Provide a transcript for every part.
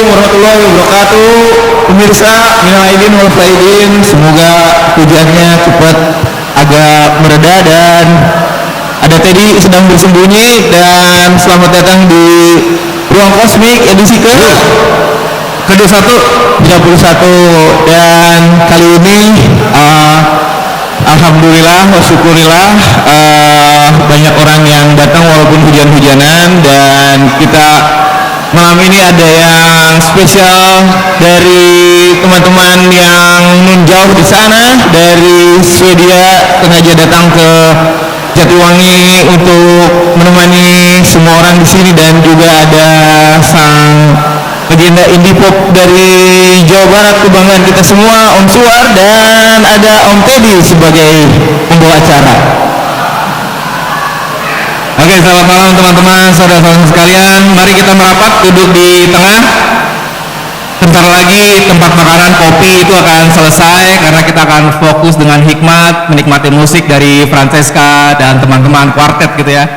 warahmatullahi wabarakatuh. Pemirsa, minal aidin wal faidin, semoga hujannya cepat agak mereda dan ada Teddy sedang bersembunyi, dan selamat datang di Ruang Kosmik edisi ke-21 dan kali ini alhamdulillah wa syukurillah banyak orang yang datang walaupun hujan-hujanan, dan kita malam ini ada yang spesial dari teman-teman yang nun jauh di sana dari Swedia, sengaja datang ke Jatiwangi untuk menemani semua orang di sini, dan juga ada sang legenda indiepop dari Jawa Barat, kebanggaan kita semua, Om Suar, dan ada Om Teddy sebagai pembawa acara. Oke, selamat malam teman-teman, saudara-saudara sekalian. Mari kita merapat duduk di tengah. Sebentar lagi tempat makanan kopi itu akan selesai karena kita akan fokus dengan hikmat menikmati musik dari Francesca dan teman-teman quartet gitu ya.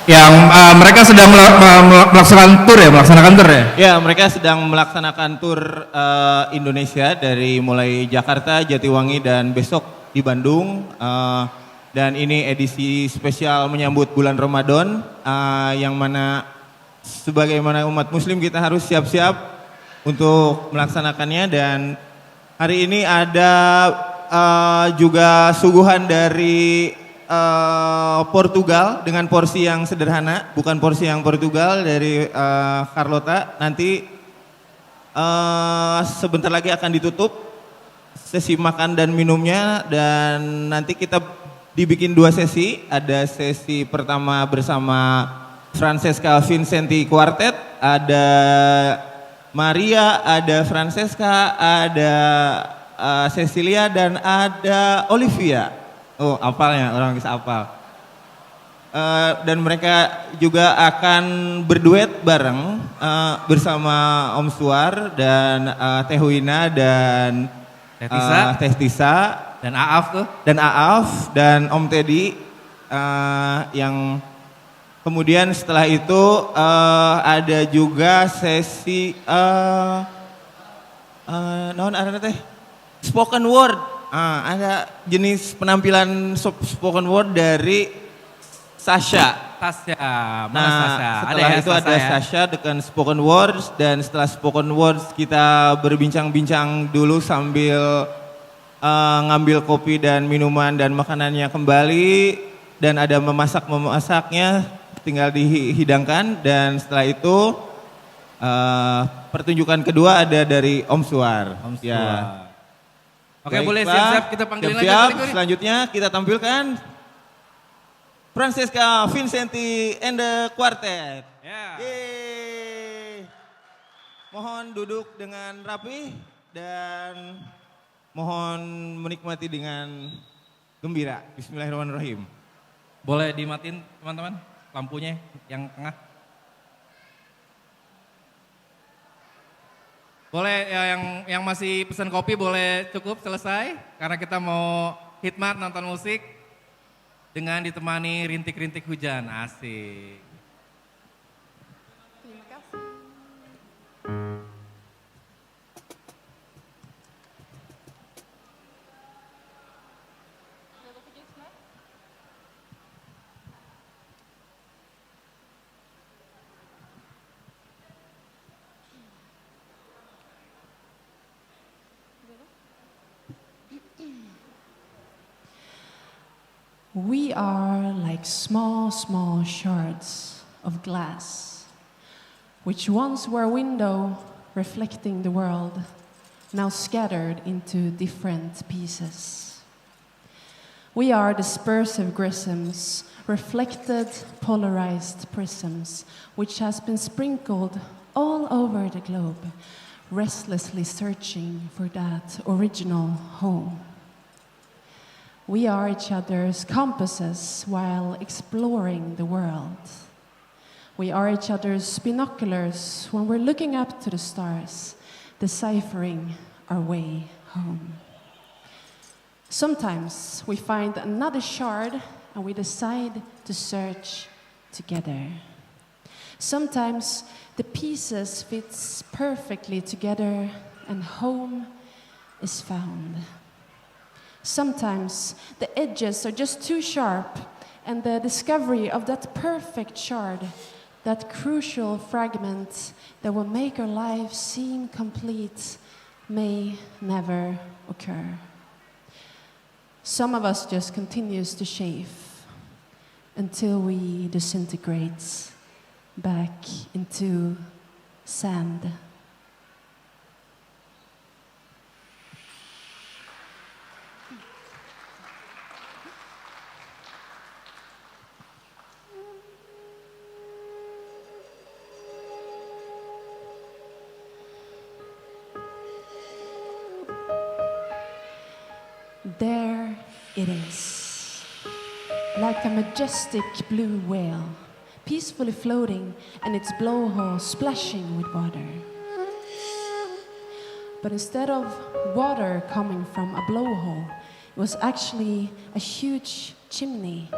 Yang mereka sedang melaksanakan tur ya? Ya, mereka sedang melaksanakan tur Indonesia dari mulai Jakarta, Jatiwangi, dan besok di Bandung. Dan ini edisi spesial menyambut bulan Ramadan, yang mana sebagaimana umat muslim kita harus siap-siap untuk melaksanakannya. Dan hari ini ada juga suguhan dari Portugal dengan porsi yang sederhana, bukan porsi yang Portugal, dari Carlota. Nanti sebentar lagi akan ditutup sesi makan dan minumnya, dan nanti kita dibikin 2 sesi. Ada sesi pertama bersama Francesca Vincentie Quartet, ada Maria, ada Francesca, ada Cecilia, dan ada Olivia. Oh, apalnya, orang bisa apal. Dan mereka juga akan berduet bareng bersama Om Suar dan Teh Wina dan Testisa dan Aaf dan Om Teddy, yang kemudian setelah itu ada juga sesi spoken word. Ada jenis penampilan spoken word dari Sasha. Setelah itu ada Sasha dengan spoken words, dan setelah spoken words kita berbincang-bincang dulu sambil ngambil kopi dan minuman dan makanannya kembali, dan ada memasaknya tinggal dihidangkan. Dan setelah itu pertunjukan kedua ada dari Om Suar. Ya. Oke, boleh siap-siap kita panggilin lagi. Selanjutnya kita tampilkan Francesca Vincentie and the Quartet. Yeah. Mohon duduk dengan rapi dan mohon menikmati dengan gembira. Bismillahirrahmanirrahim. Boleh dimatiin teman-teman lampunya yang tengah. Boleh ya, yang masih pesan kopi boleh cukup selesai, karena kita mau hikmat nonton musik dengan ditemani rintik-rintik hujan. Asik. Terima kasih. We are like small, small shards of glass, which once were a window reflecting the world, now scattered into different pieces. We are dispersive grisms, reflected, polarized prisms, which has been sprinkled all over the globe, restlessly searching for that original home. We are each other's compasses while exploring the world. We are each other's binoculars when we're looking up to the stars, deciphering our way home. Sometimes we find another shard and we decide to search together. Sometimes the pieces fit perfectly together and home is found. Sometimes the edges are just too sharp, and the discovery of that perfect shard, that crucial fragment that will make our lives seem complete, may never occur. Some of us just continues to chafe until we disintegrate back into sand. There it is, like a majestic blue whale, peacefully floating and its blowhole splashing with water. But instead of water coming from a blowhole, it was actually a huge chimney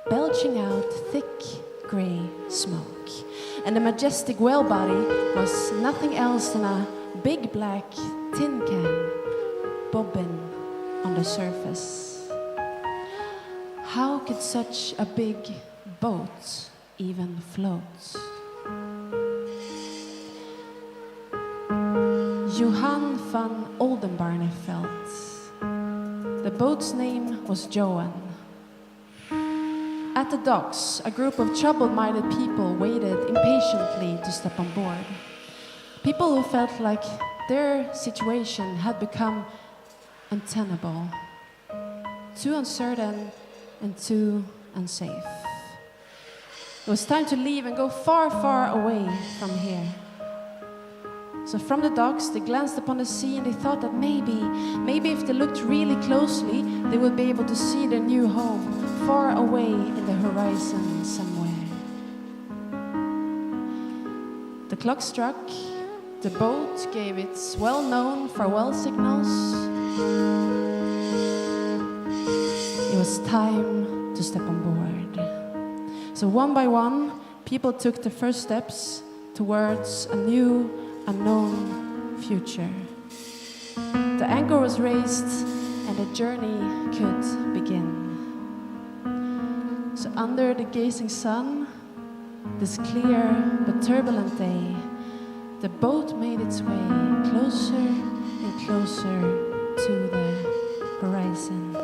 belching out thick gray smoke. And the majestic whale body was nothing else than a big black tin can bobbing on the surface. How could such a big boat even float? Johan van Oldenbarneveld. The boat's name was Johan. At the docks, a group of trouble-minded people waited impatiently to step on board. People who felt like their situation had become untenable, too uncertain and too unsafe. It was time to leave and go far, far away from here. So from the docks, they glanced upon the sea and they thought that maybe if they looked really closely, they would be able to see their new home far away in the horizon somewhere. The clock struck, the boat gave its well-known farewell signals. It was time to step on board. So one by one, people took the first steps towards a new, unknown future. The anchor was raised and the journey could begin. So under the gazing sun, this clear but turbulent day, the boat made its way closer and closer to the horizon.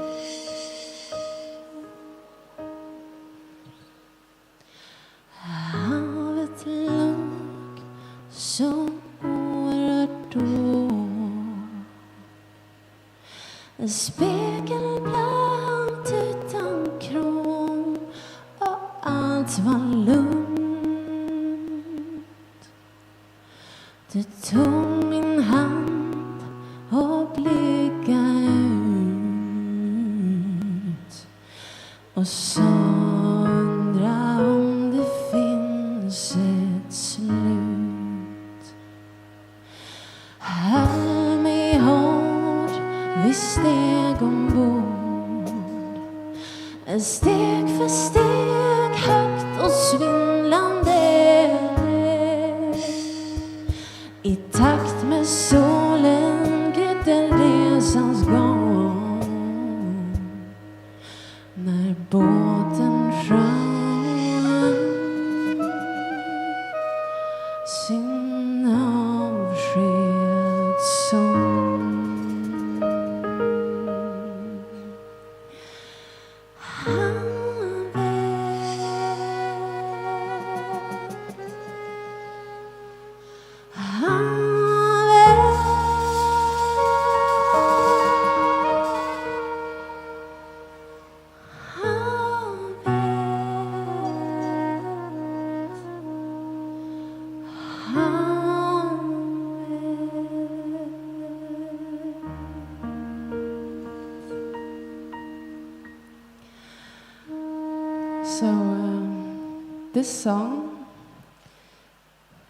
Havet låg som oerhört då, en spegelblankt utan krom och allt var lugnt. Du tog min hand och blickade ut och så undrar om det finns ett slut. Höll mig hårt, vi steg ombord, steg för steg, högt och svindlande, i takt med solen glider resans gång. När båten sjöng sin avskedssång. So this song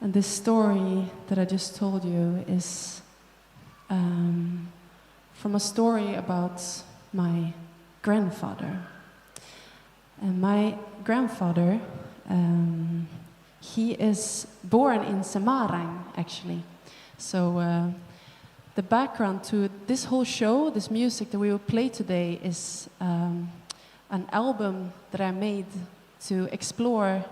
and this story that I just told you is from a story about my grandfather. And my grandfather, he is born in Semarang, actually. So the background to this whole show, this music that we will play today, is an album that I made to explore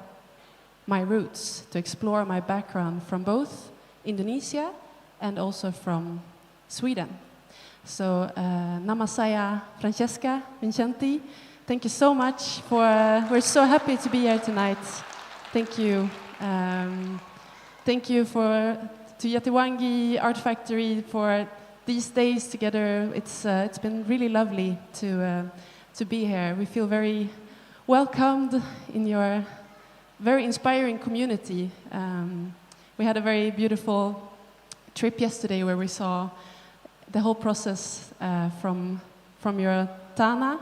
my roots, to explore my background from both Indonesia and also from Sweden. So, nama saya Francesca Vincentie. Thank you so much we're so happy to be here tonight. Thank you. Thank you to Jatiwangi Art Factory for these days together. It's been really lovely to be here. We feel very welcomed in your very inspiring community. We had a very beautiful trip yesterday where we saw the whole process from your Tana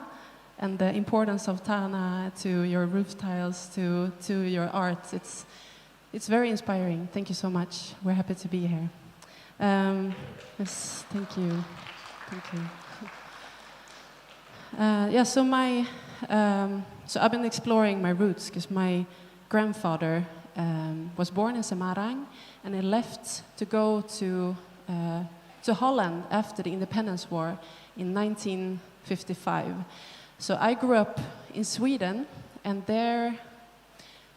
and the importance of Tana to your roof tiles to your art. It's very inspiring. Thank you so much. We're happy to be here. Yes, thank you. Thank you. So I've been exploring my roots because my grandfather was born in Semarang, and he left to go to Holland after the Independence War in 1955. So I grew up in Sweden, and there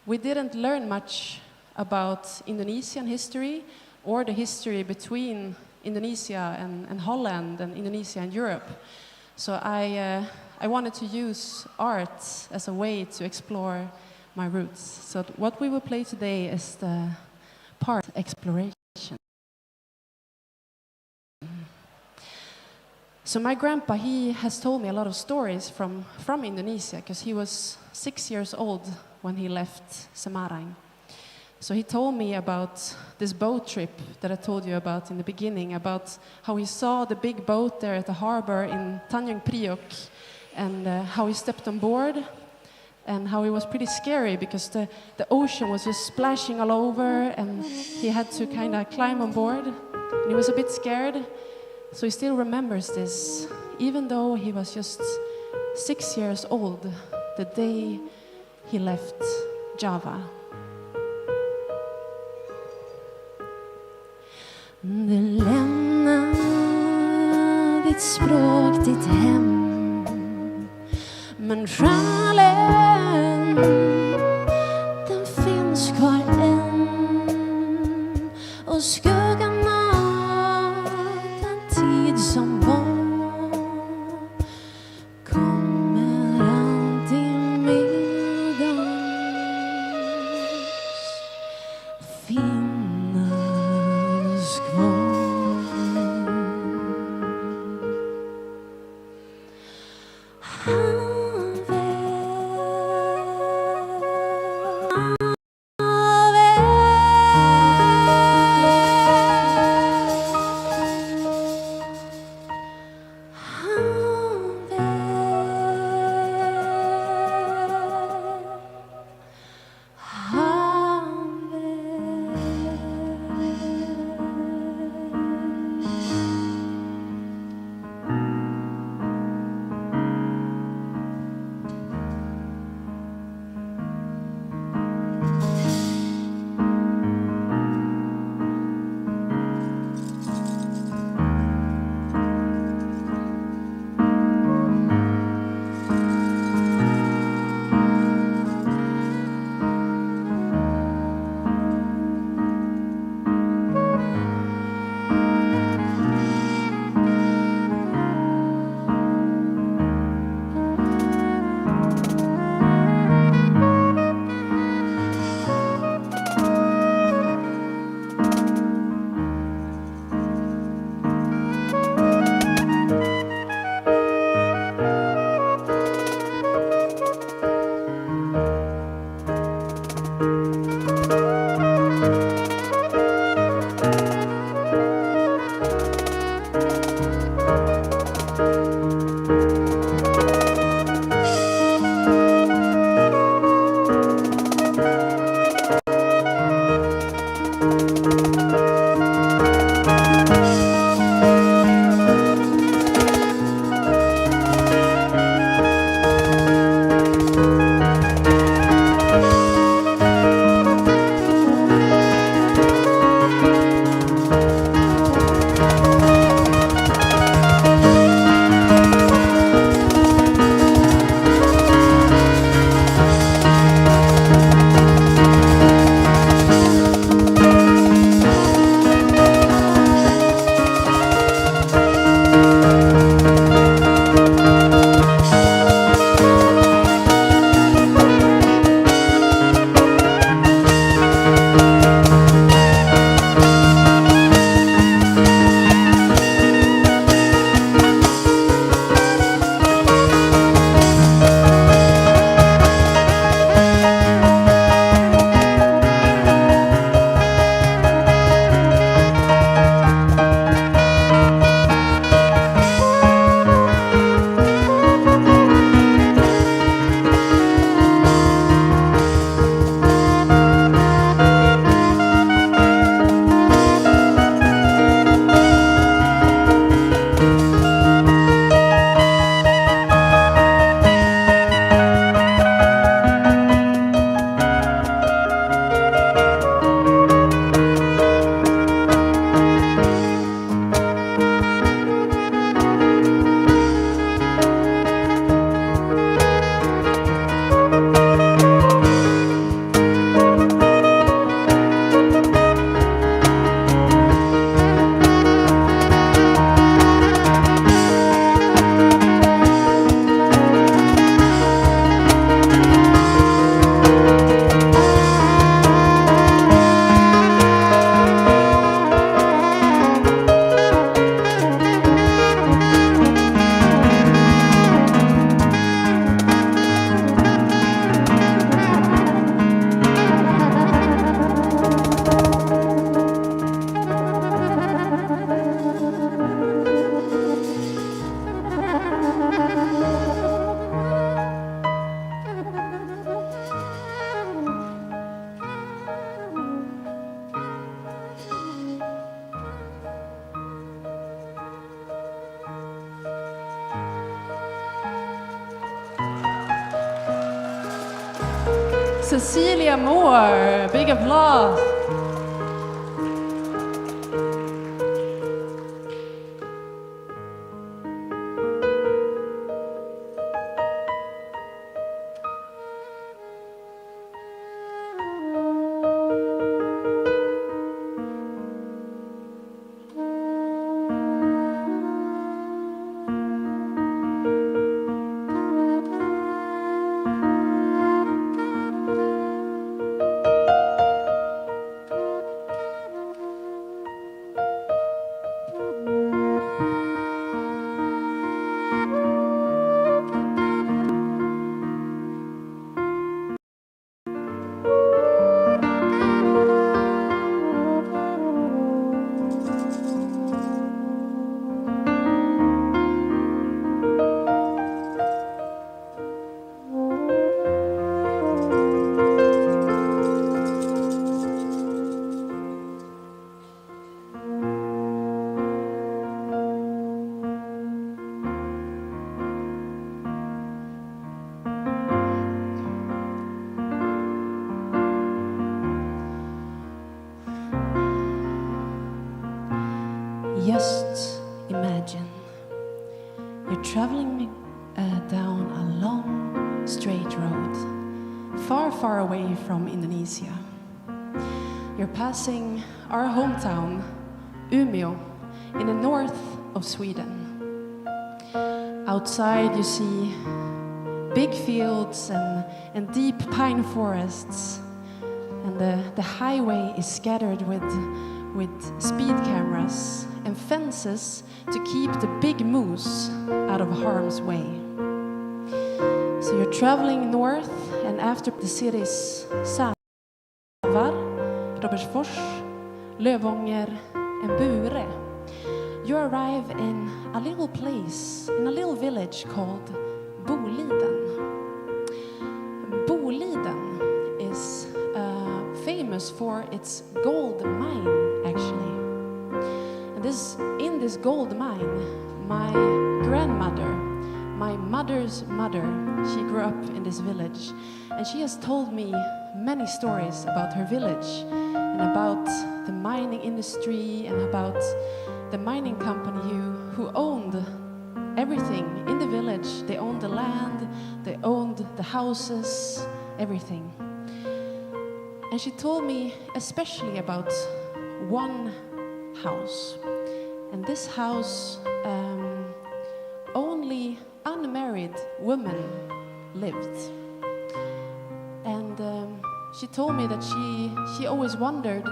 we didn't learn much about Indonesian history or the history between Indonesia and Holland and Indonesia and Europe. So I wanted to use art as a way to explore my roots. So what we will play today is the part exploration. So my grandpa, he has told me a lot of stories from Indonesia because he was 6 years old when he left Semarang. So he told me about this boat trip that I told you about in the beginning, about how he saw the big boat there at the harbor in Tanjung Priok, and how he stepped on board, and how it was pretty scary because the ocean was just splashing all over, and he had to kind of climb on board, and he was a bit scared. So he still remembers this, even though he was just 6 years old, the day he left Java. Du lämnar ditt språk, ditt hem, men själen, den finns kvar än, och skuggan av den tid som var kommer alltid med oss finnas kvar. Havet Cecilia Moore, big applause. Just imagine you're traveling down a long, straight road, far, far away from Indonesia. You're passing our hometown, Umeå, in the north of Sweden. Outside you see big fields and deep pine forests, and the highway is scattered with speed cameras and fences to keep the big moose out of harm's way. So you're traveling north, and after the cities Sävar, Robertsfors, Lövånger, and Bure, you arrive in a little place, in a little village called Boliden. Boliden is famous for its gold mine, actually. And in this gold mine, my grandmother, my mother's mother, she grew up in this village, and she has told me many stories about her village and about the mining industry and about the mining company who owned everything in the village. They owned the land, they owned the houses, everything. And she told me especially about one house. And this house, only unmarried women lived. And she told me that she always wondered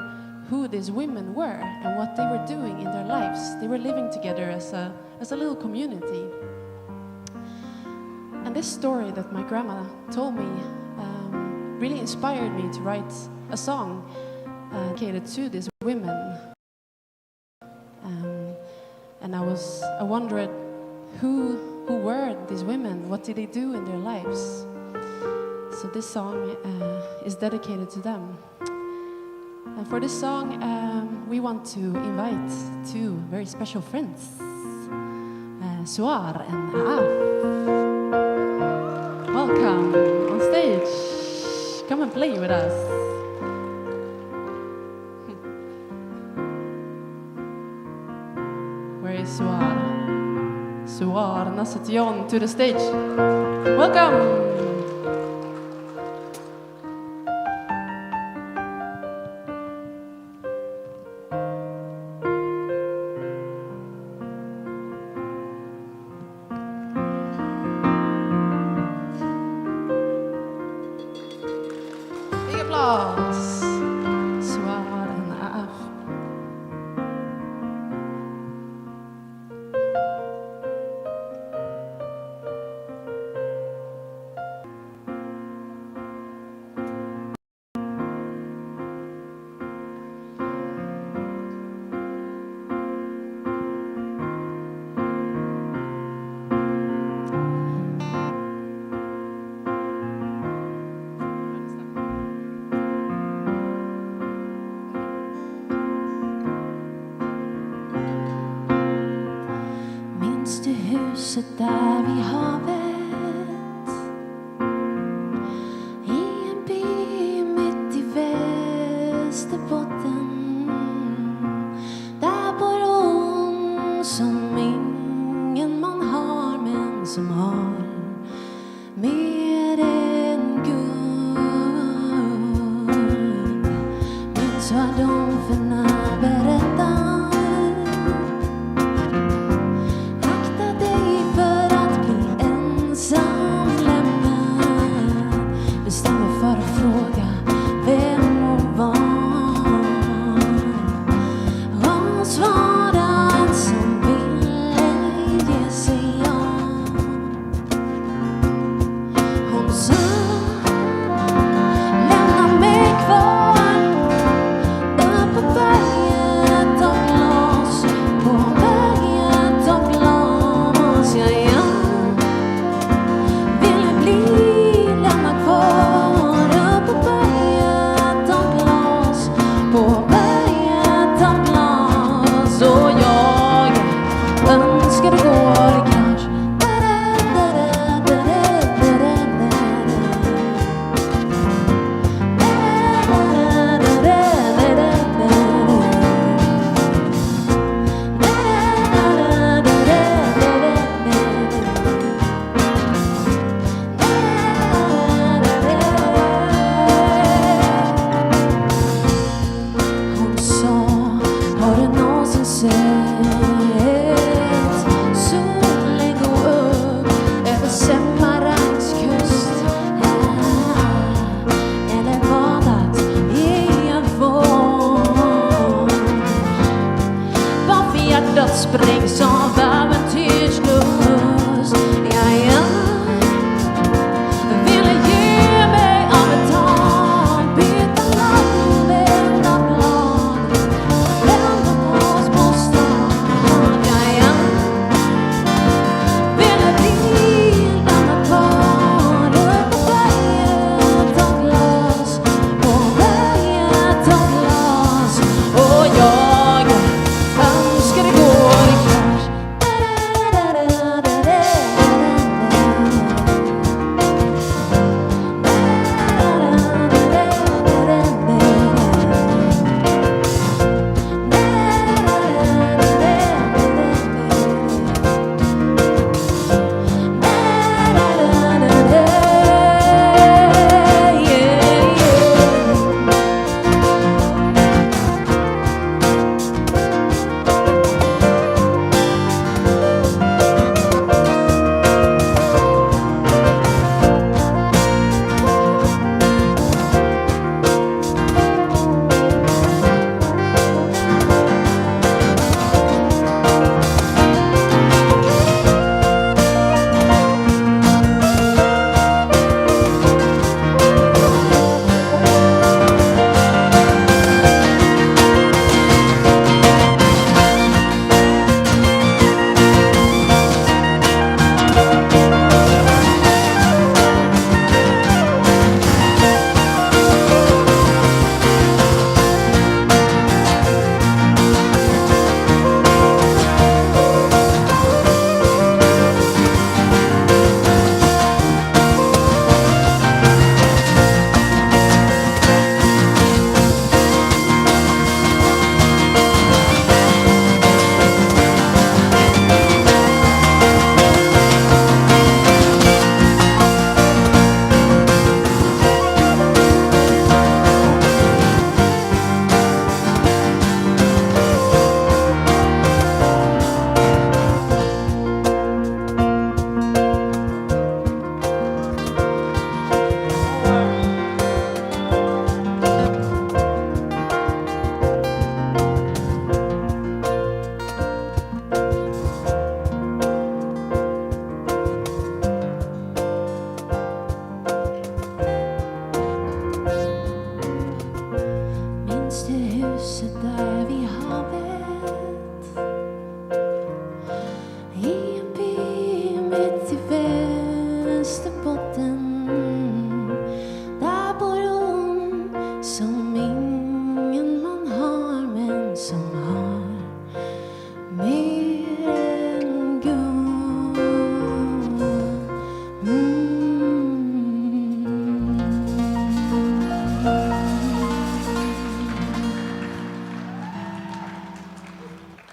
who these women were and what they were doing in their lives. They were living together as a little community. And this story that my grandma told me really inspired me to write a song dedicated to these women. And I wondered who were these women? What did they do in their lives? So this song is dedicated to them. And for this song, we want to invite two very special friends, Suar and Aaf. Welcome on stage. Come and play with us. Where is Suar? Suar Nasution to the stage. Welcome. Big applause. Suar and Aaf. Minns du huset där vid havet? I en by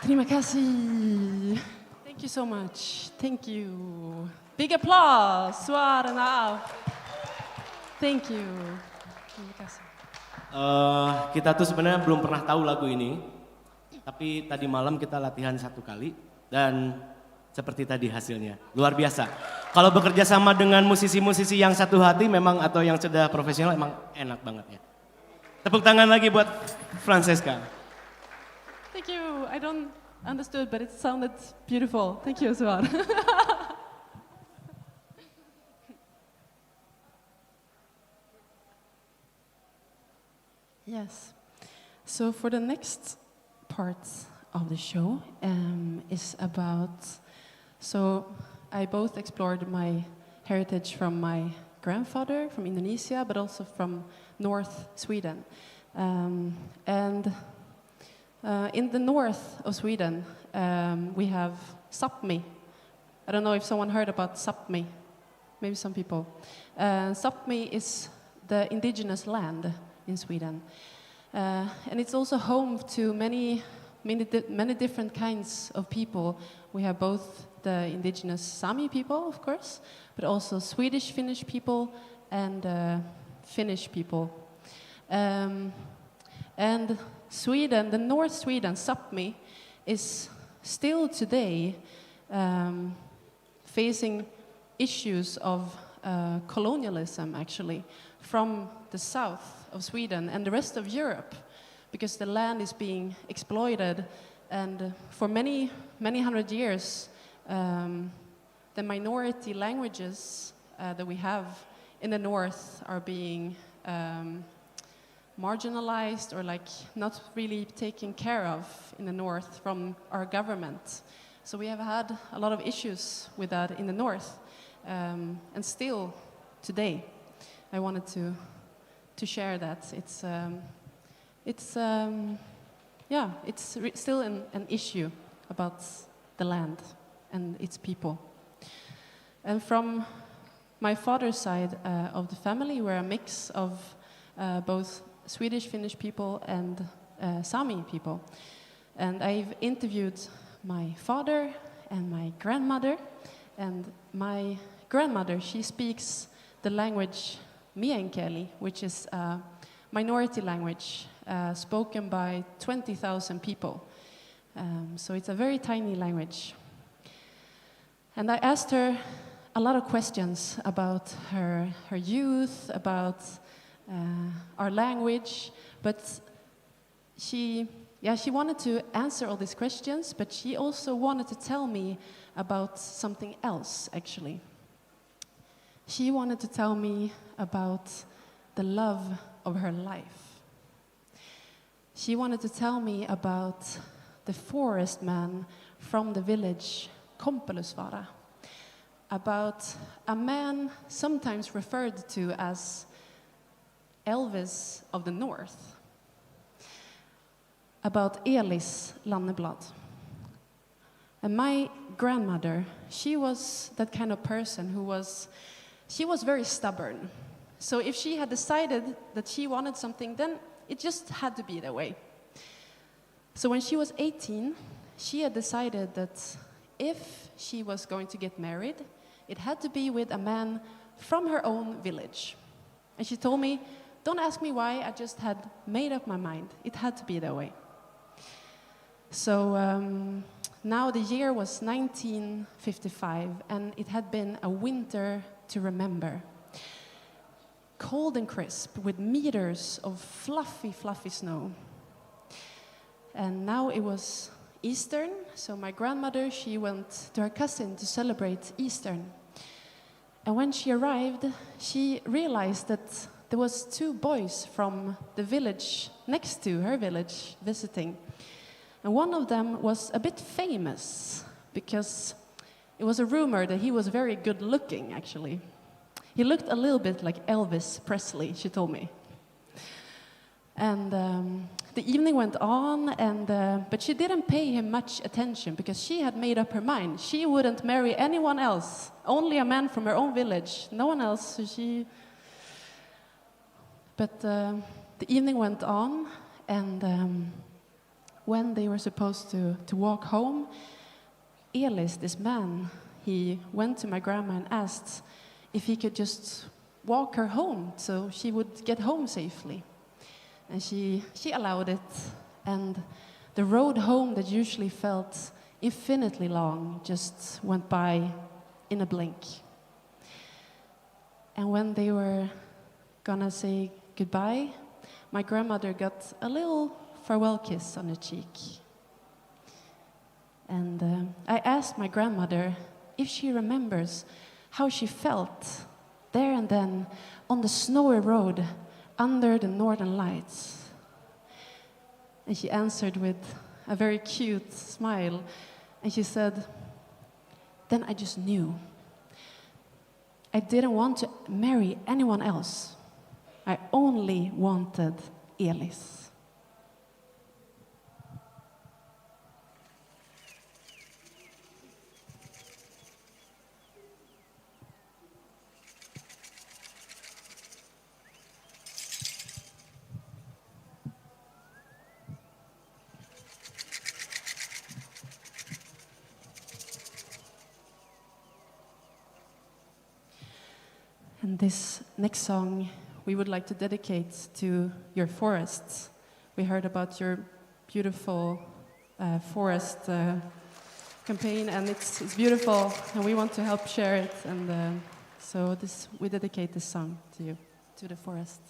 Terima kasih. Thank you so much. Thank you. Big applause. Suar Nasution. Thank you. Terima kasih. Kita tuh sebenarnya belum pernah tahu lagu ini, tapi tadi malam kita latihan 1 kali dan seperti tadi hasilnya luar biasa. Kalau bekerja sama dengan musisi-musisi yang satu hati memang atau yang sudah profesional emang enak banget ya. Tepuk tangan lagi buat Francesca. Thank you. I don't understood, but it sounded beautiful. Thank you, Suar. Yes. So for the next part of the show is about. So I both explored my heritage from my grandfather from Indonesia, but also from North Sweden. And in the north of Sweden, we have Sápmi. I don't know if someone heard about Sápmi. Maybe some people. Sápmi is the indigenous land in Sweden. And it's also home to many different kinds of people. We have both the indigenous Sami people, of course, but also Swedish Finnish people and Finnish people. And Sweden, the North Sweden, Sápmi, is still today facing issues of colonialism, actually, from the south of Sweden and the rest of Europe, because the land is being exploited, and for many hundred years, the minority languages that we have in the north are being marginalized or like not really taken care of in the north from our government. So we have had a lot of issues with that in the north, and still today, I wanted to share that it's still an issue about the land and its people. And from my father's side of the family, we're a mix of both Swedish Finnish people and Sami people. And I've interviewed my father and my grandmother, and my grandmother, she speaks the language meänkieli, which is a minority language spoken by 20,000 people. So it's a very tiny language. And I asked her a lot of questions about her youth, about our language, but she wanted to answer all these questions, but she also wanted to tell me about something else, actually. She wanted to tell me about the love of her life. She wanted to tell me about the forest man from the village Kompelusvaara, about a man sometimes referred to as Elvis of the North, about Elis Lanneblad. And my grandmother, she was that kind of person she was very stubborn. So if she had decided that she wanted something, then it just had to be that way. So when she was 18, she had decided that if she was going to get married, it had to be with a man from her own village. And she told me, don't ask me why, I just had made up my mind. It had to be that way. So now the year was 1955, and it had been a winter to remember. Cold and crisp, with meters of fluffy, fluffy snow. And now it was Easter, so my grandmother, she went to her cousin to celebrate Easter. And when she arrived, she realized that there was 2 boys from the village next to her village visiting. And one of them was a bit famous, because it was a rumor that he was very good looking, actually. He looked a little bit like Elvis Presley, she told me. And the evening went on, but she didn't pay him much attention, because she had made up her mind. She wouldn't marry anyone else, only a man from her own village, no one else. So But the evening went on, and when they were supposed to walk home, Elis, this man, he went to my grandma and asked if he could just walk her home so she would get home safely. And she allowed it, and the road home that usually felt infinitely long just went by in a blink. And when they were gonna say goodbye, my grandmother got a little farewell kiss on the cheek. And I asked my grandmother if she remembers how she felt there and then on the snowy road under the northern lights, And she answered with a very cute smile. And she said, then I just knew. I didn't want to marry anyone else. I only wanted Elis. And this next song we would like to dedicate to your forests. We heard about your beautiful forest campaign, and it's beautiful, and we want to help share it. And so we dedicate this song to you, to the forest.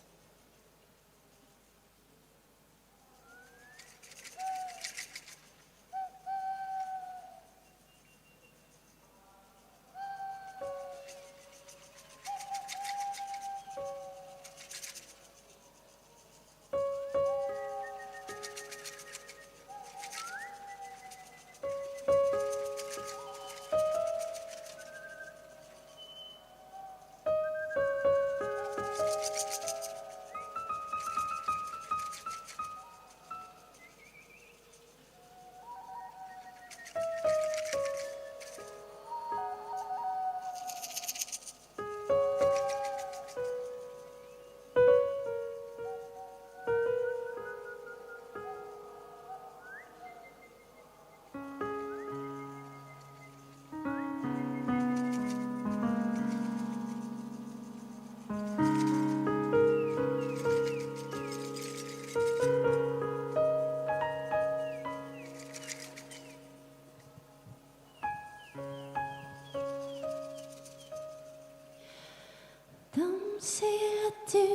De säger att du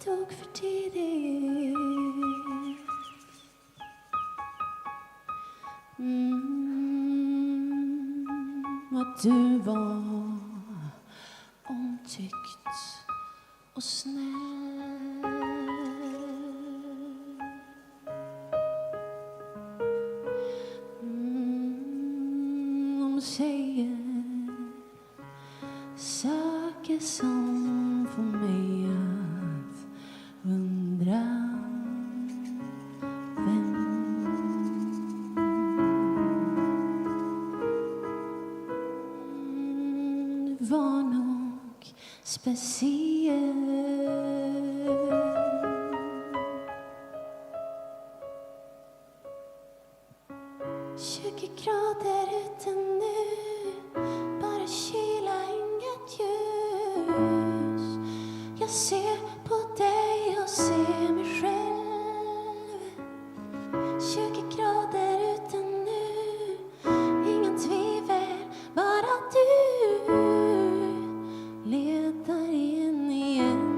dog för tidigt. Att du var omtyckt och snäll. De säger saker som får mig att undra vem du var nog speciell. 20 grader ute nu, bara kyla, inget ljus. Jag ser på dig och ser mig själv. 20 grader ute nu, ingen tvivel, bara du letar in igen.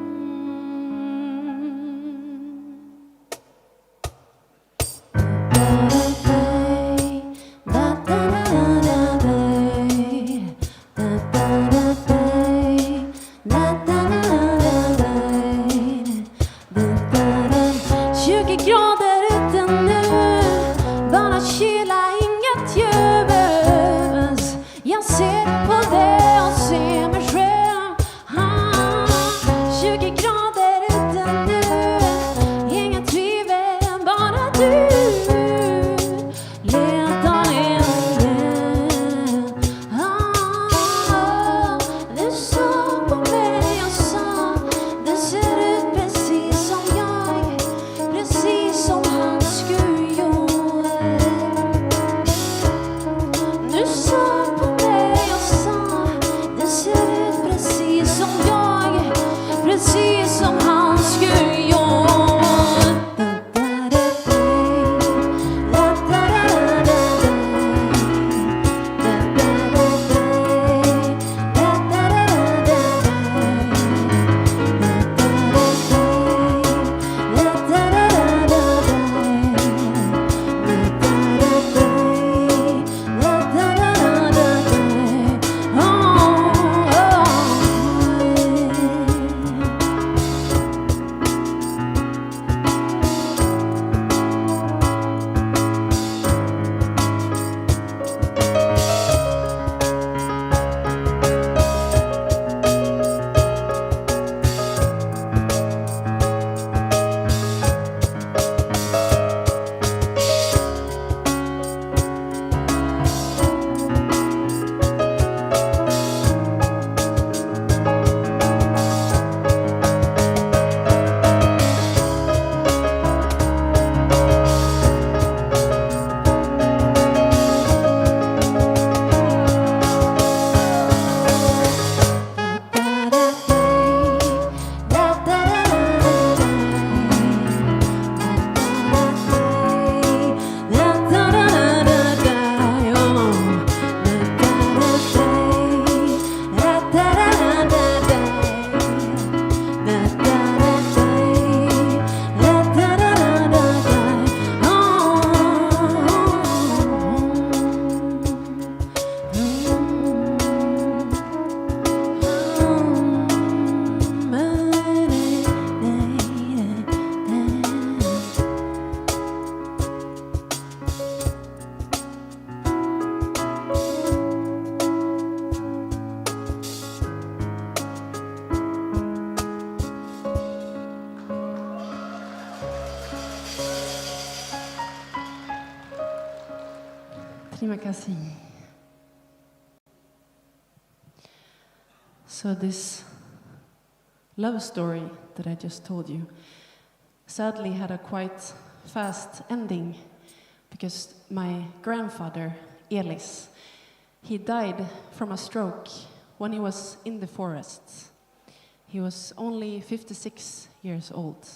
Terima kasih. So this love story that I just told you sadly had a quite fast ending because my grandfather, Elis, he died from a stroke when he was in the forest. He was only 56 years old.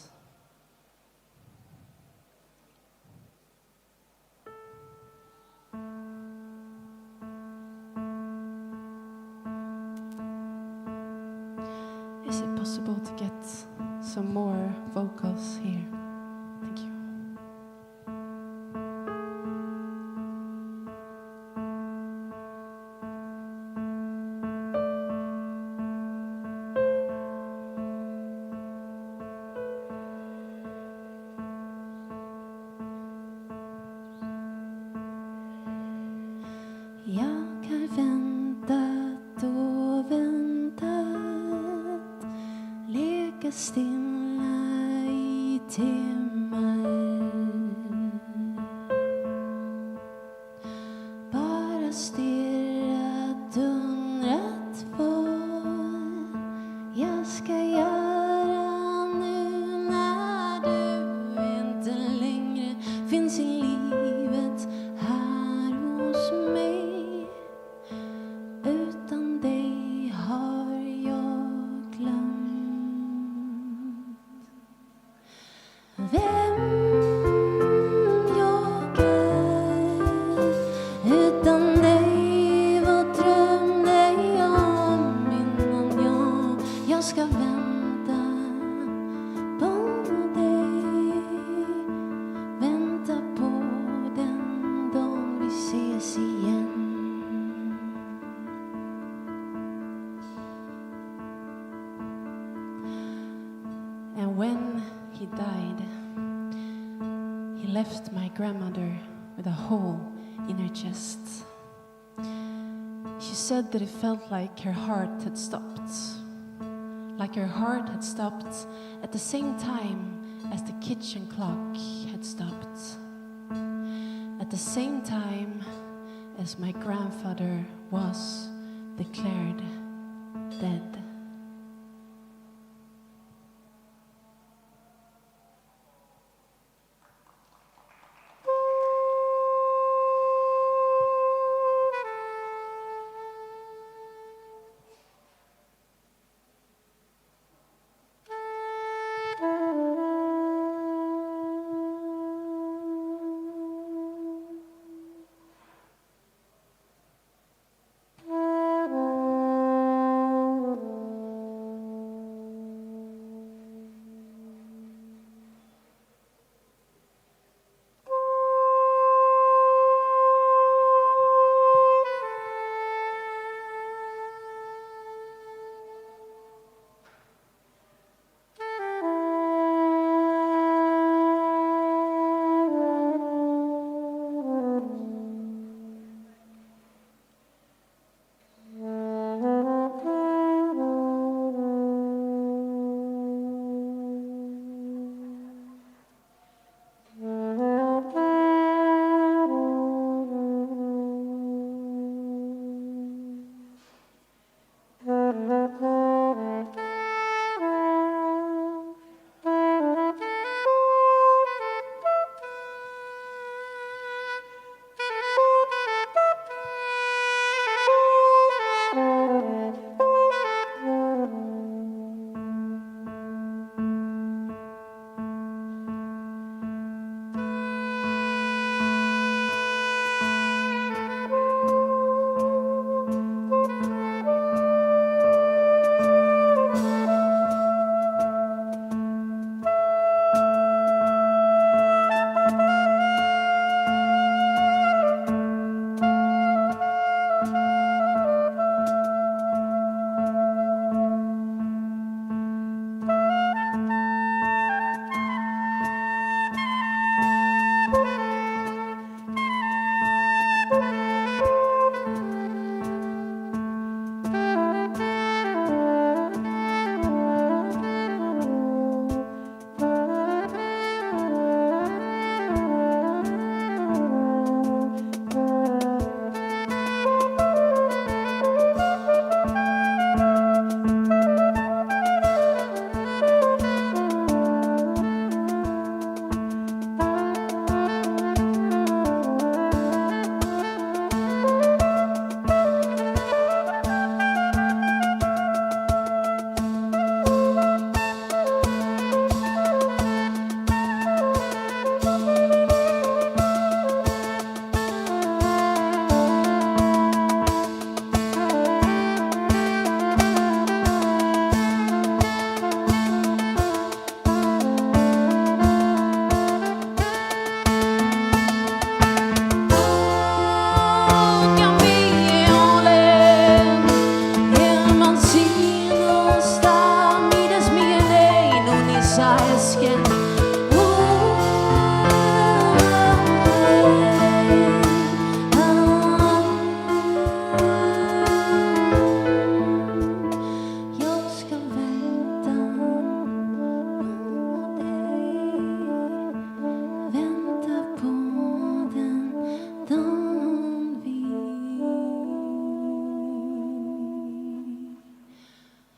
Is it possible to get some more vocals here? Thank you. Jag har väntat och väntat, leka stilla i timmar, bara stirrat, undrat vad jag ska göra nu när du inte längre finns i livet här hos mig. Utan dig har jag glömt vem jag är. Utan dig, vad drömde jag om innan jag ska vänta på dig, vänta på den dag vi ses igen. And when he died, he left my grandmother with a hole in her chest. She said that it felt like her heart had stopped. Like her heart had stopped at the same time as the kitchen clock had stopped. At the same time as my grandfather was declared dead.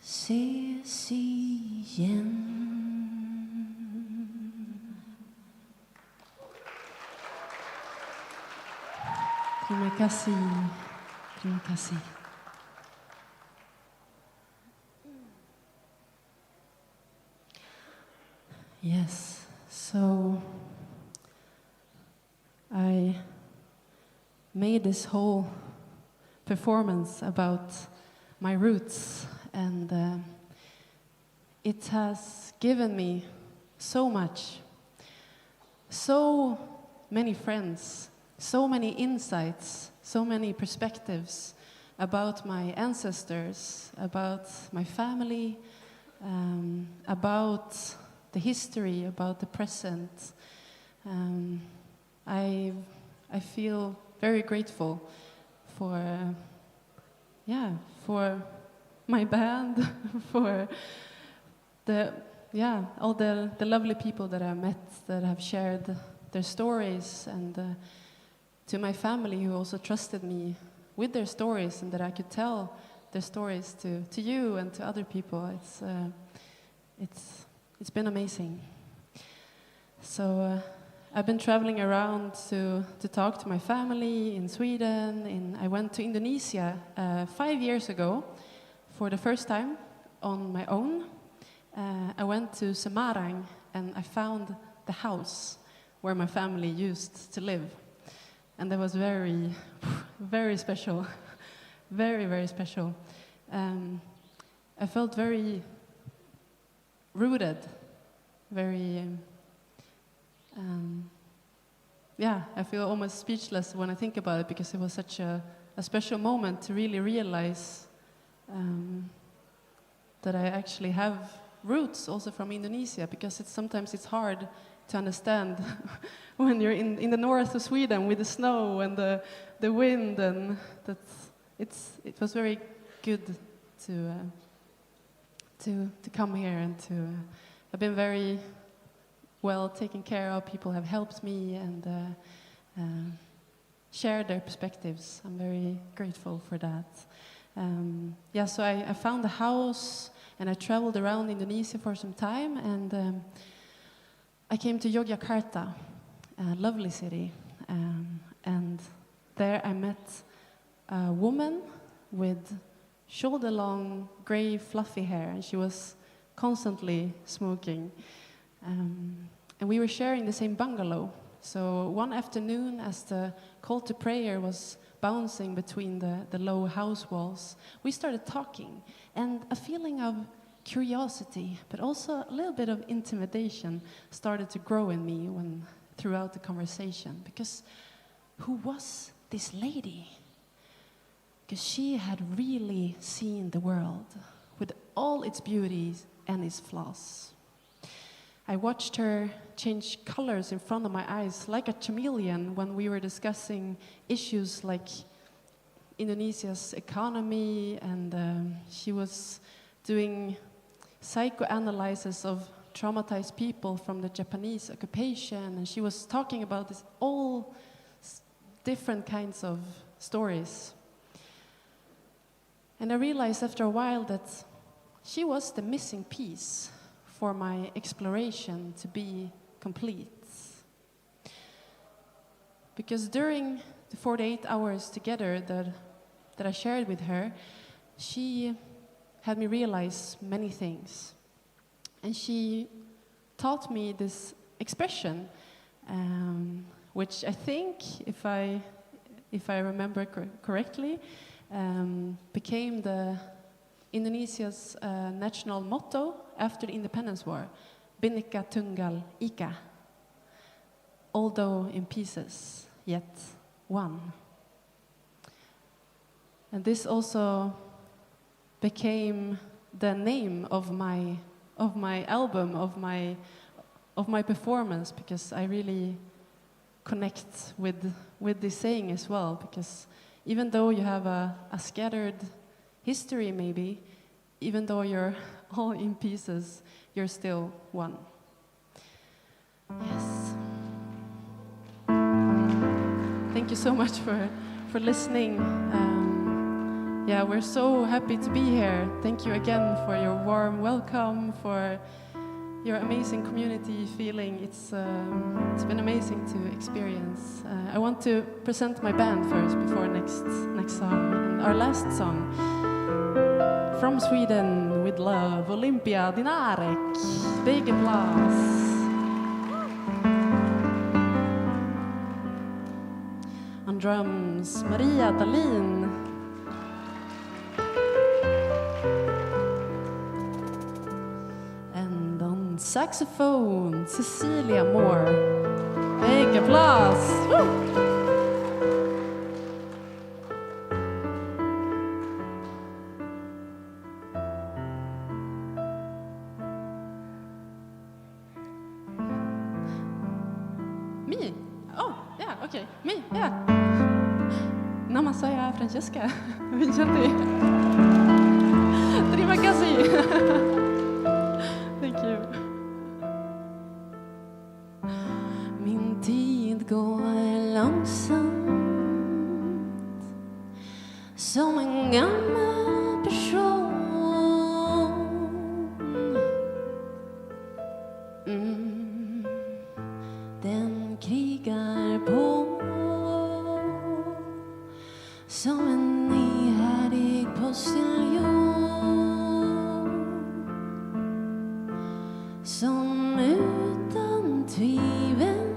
ses igen. Terima kasih. Terima kasih. Yes, so I made this whole performance about my roots, and it has given me so much, so many friends, so many insights, so many perspectives about my ancestors, about my family, about the history, about the present. I feel very grateful for for my band, for all the lovely people that I met that have shared their stories, and to my family who also trusted me with their stories, and that I could tell their stories to you and to other people. It's been amazing. So I've been traveling around to talk to my family in Sweden. I went to Indonesia 5 years ago for the first time on my own. I went to Semarang and I found the house where my family used to live. And that was very, very special. Very, very special. I felt very rooted, very, I feel almost speechless when I think about it, because it was such a special moment to really realize that I actually have roots also from Indonesia, because sometimes it's hard to understand when you're in the north of Sweden with the snow and the wind, and it was very good to come here, and I've been very well taken care of. People have helped me and shared their perspectives. I'm very grateful for that. So I found the house and I traveled around Indonesia for some time, and I came to Yogyakarta, a lovely city, and there I met a woman with shoulder-long, grey, fluffy hair, and she was constantly smoking. And we were sharing the same bungalow. So one afternoon, as the call to prayer was bouncing between the low house walls, we started talking, and a feeling of curiosity, but also a little bit of intimidation started to grow in me throughout the conversation. Because who was this lady? Because she had really seen the world with all its beauties and its flaws. I watched her change colors in front of my eyes like a chameleon when we were discussing issues like Indonesia's economy, and she was doing psychoanalysis of traumatized people from the Japanese occupation, and she was talking about this all different kinds of stories. And I realized after a while that she was the missing piece for my exploration to be complete. Because during the 48 hours together that I shared with her, she had me realize many things. And she taught me this expression, which I think, if I remember correctly, became Indonesia's national motto after the independence war, Bhinneka Tunggal Ika, although in pieces, yet one. And this also became the name of my album, of my performance, because I really connect with this saying as well, because even though you have a scattered history maybe, even though you're all in pieces, you're still one. Yes. Thank you so much for listening. Yeah, we're so happy to be here. Thank you again for your warm welcome, for your amazing community feeling. It's been amazing to experience. I want to present my band first before next song. And our last song, from Sweden with love, Olympia Dinarek. Big applause. On drums, Maria Dahlin. And on saxophone, Cecilia Moore. Big applause. Woo! Me? Oh, yeah, okay. Me, yeah. Nama saya Francesca Vincentie. Terima kasih. Thank you. Min tid går långsamt som en gammal person. Den krigar på som en ihärdig postiljon som utan tvivel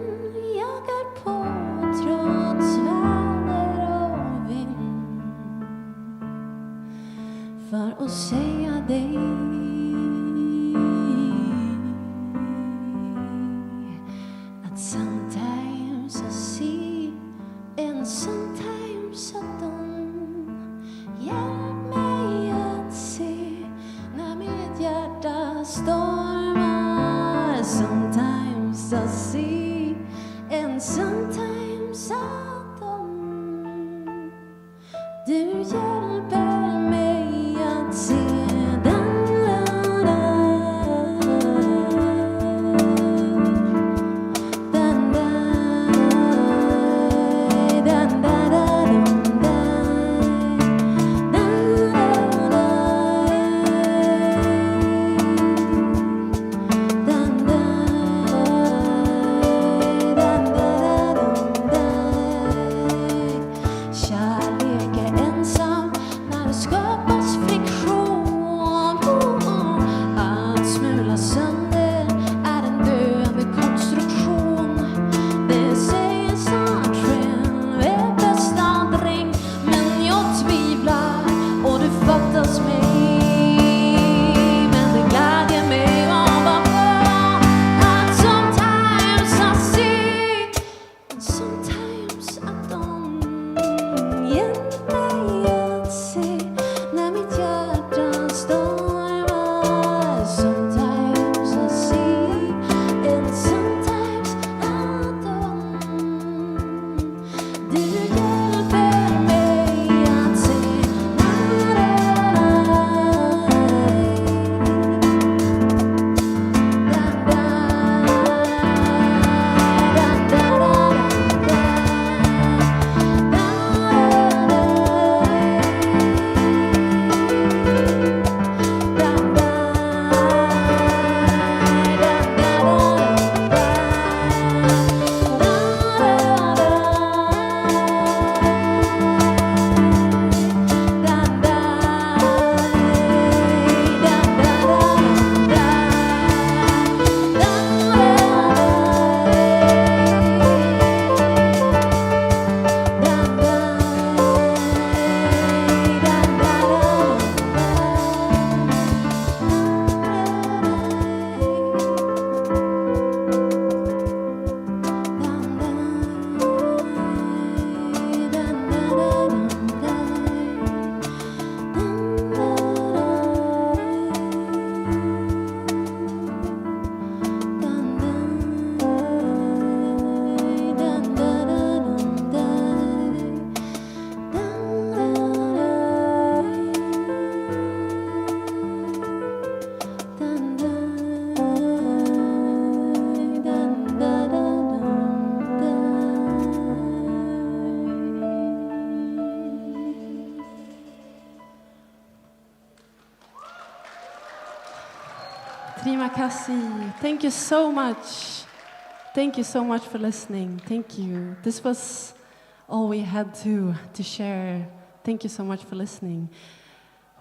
jagar på trots väder och vind för att säga dig att sometimes I see and sometimes I don't. Hjälp mig att se när mitt hjärta stormar. Sometimes I see and sometimes I don't. Du hjälper mig att se den. Terima kasih. Thank you so much. Thank you so much for listening. Thank you. This was all we had to share. Thank you so much for listening.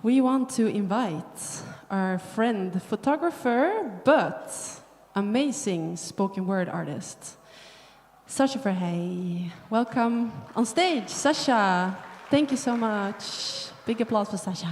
We want to invite our friend, photographer, but amazing spoken word artist, Sasha Verhey. Welcome on stage, Sasha. Thank you so much. Big applause for Sasha.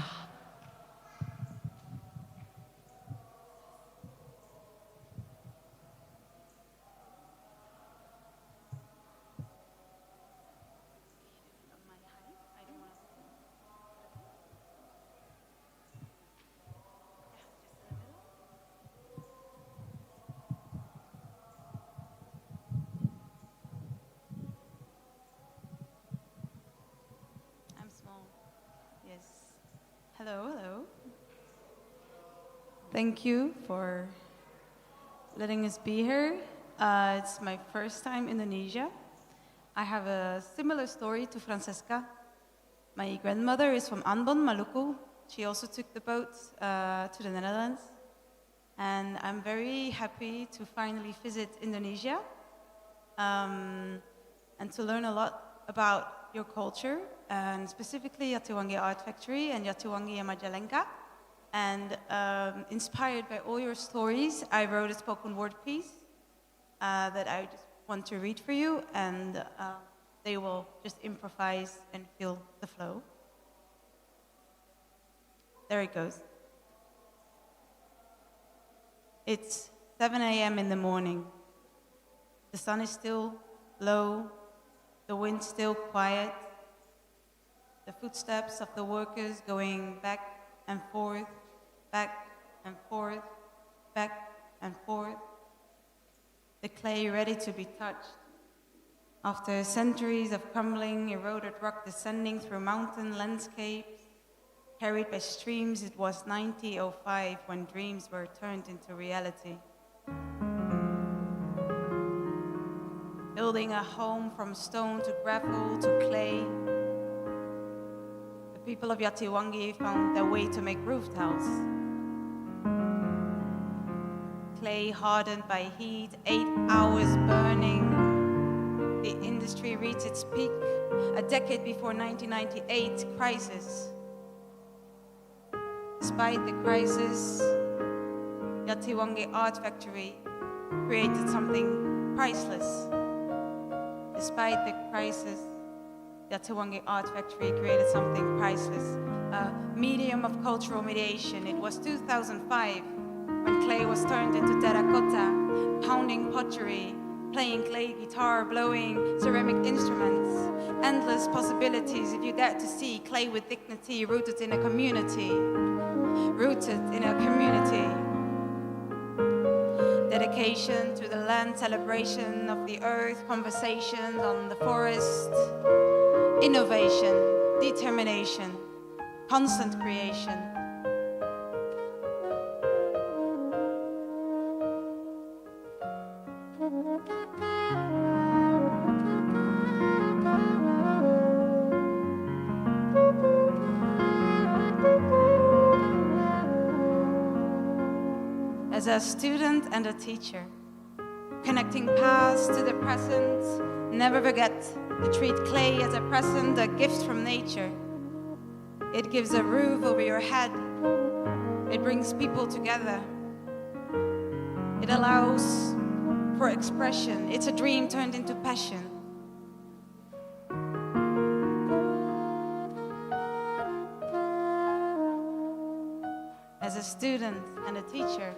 Hello, hello. Thank you for letting us be here. It's my first time in Indonesia. I have a similar story to Francesca. My grandmother is from Ambon, Maluku. She also took the boat to the Netherlands. And I'm very happy to finally visit Indonesia and to learn a lot about your culture, and specifically Jatiwangi Art Factory and Jatiwangi and Majalengka. And inspired by all your stories, I wrote a spoken word piece that I just want to read for you, and they will just improvise and feel the flow. There it goes. It's 7 a.m. in the morning. The sun is still low, the wind still quiet, the footsteps of the workers going back and forth, back and forth, back and forth. The clay ready to be touched. After centuries of crumbling, eroded rock descending through mountain landscapes, carried by streams, it was 1905 when dreams were turned into reality. Building a home from stone to gravel to clay, the people of Jatiwangi found their way to make roof tiles. Clay hardened by heat, 8 hours burning. The industry reached its peak a decade before 1998 crisis. Despite the crisis, Jatiwangi Art Factory created something priceless. Despite the crisis, Jatiwangi Art Factory created something priceless, a medium of cultural mediation. It was 2005 when clay was turned into terracotta, pounding pottery, playing clay guitar, blowing ceramic instruments. Endless possibilities if you dare to see clay with dignity, rooted in a community. Rooted in a community. Dedication to the land, celebration of the earth, conversations on the forest, innovation, determination, constant creation. As a student and a teacher, connecting past to the present, never forget to treat clay as a present, a gift from nature. It gives a roof over your head. It brings people together. It allows for expression. It's a dream turned into passion. As a student and a teacher,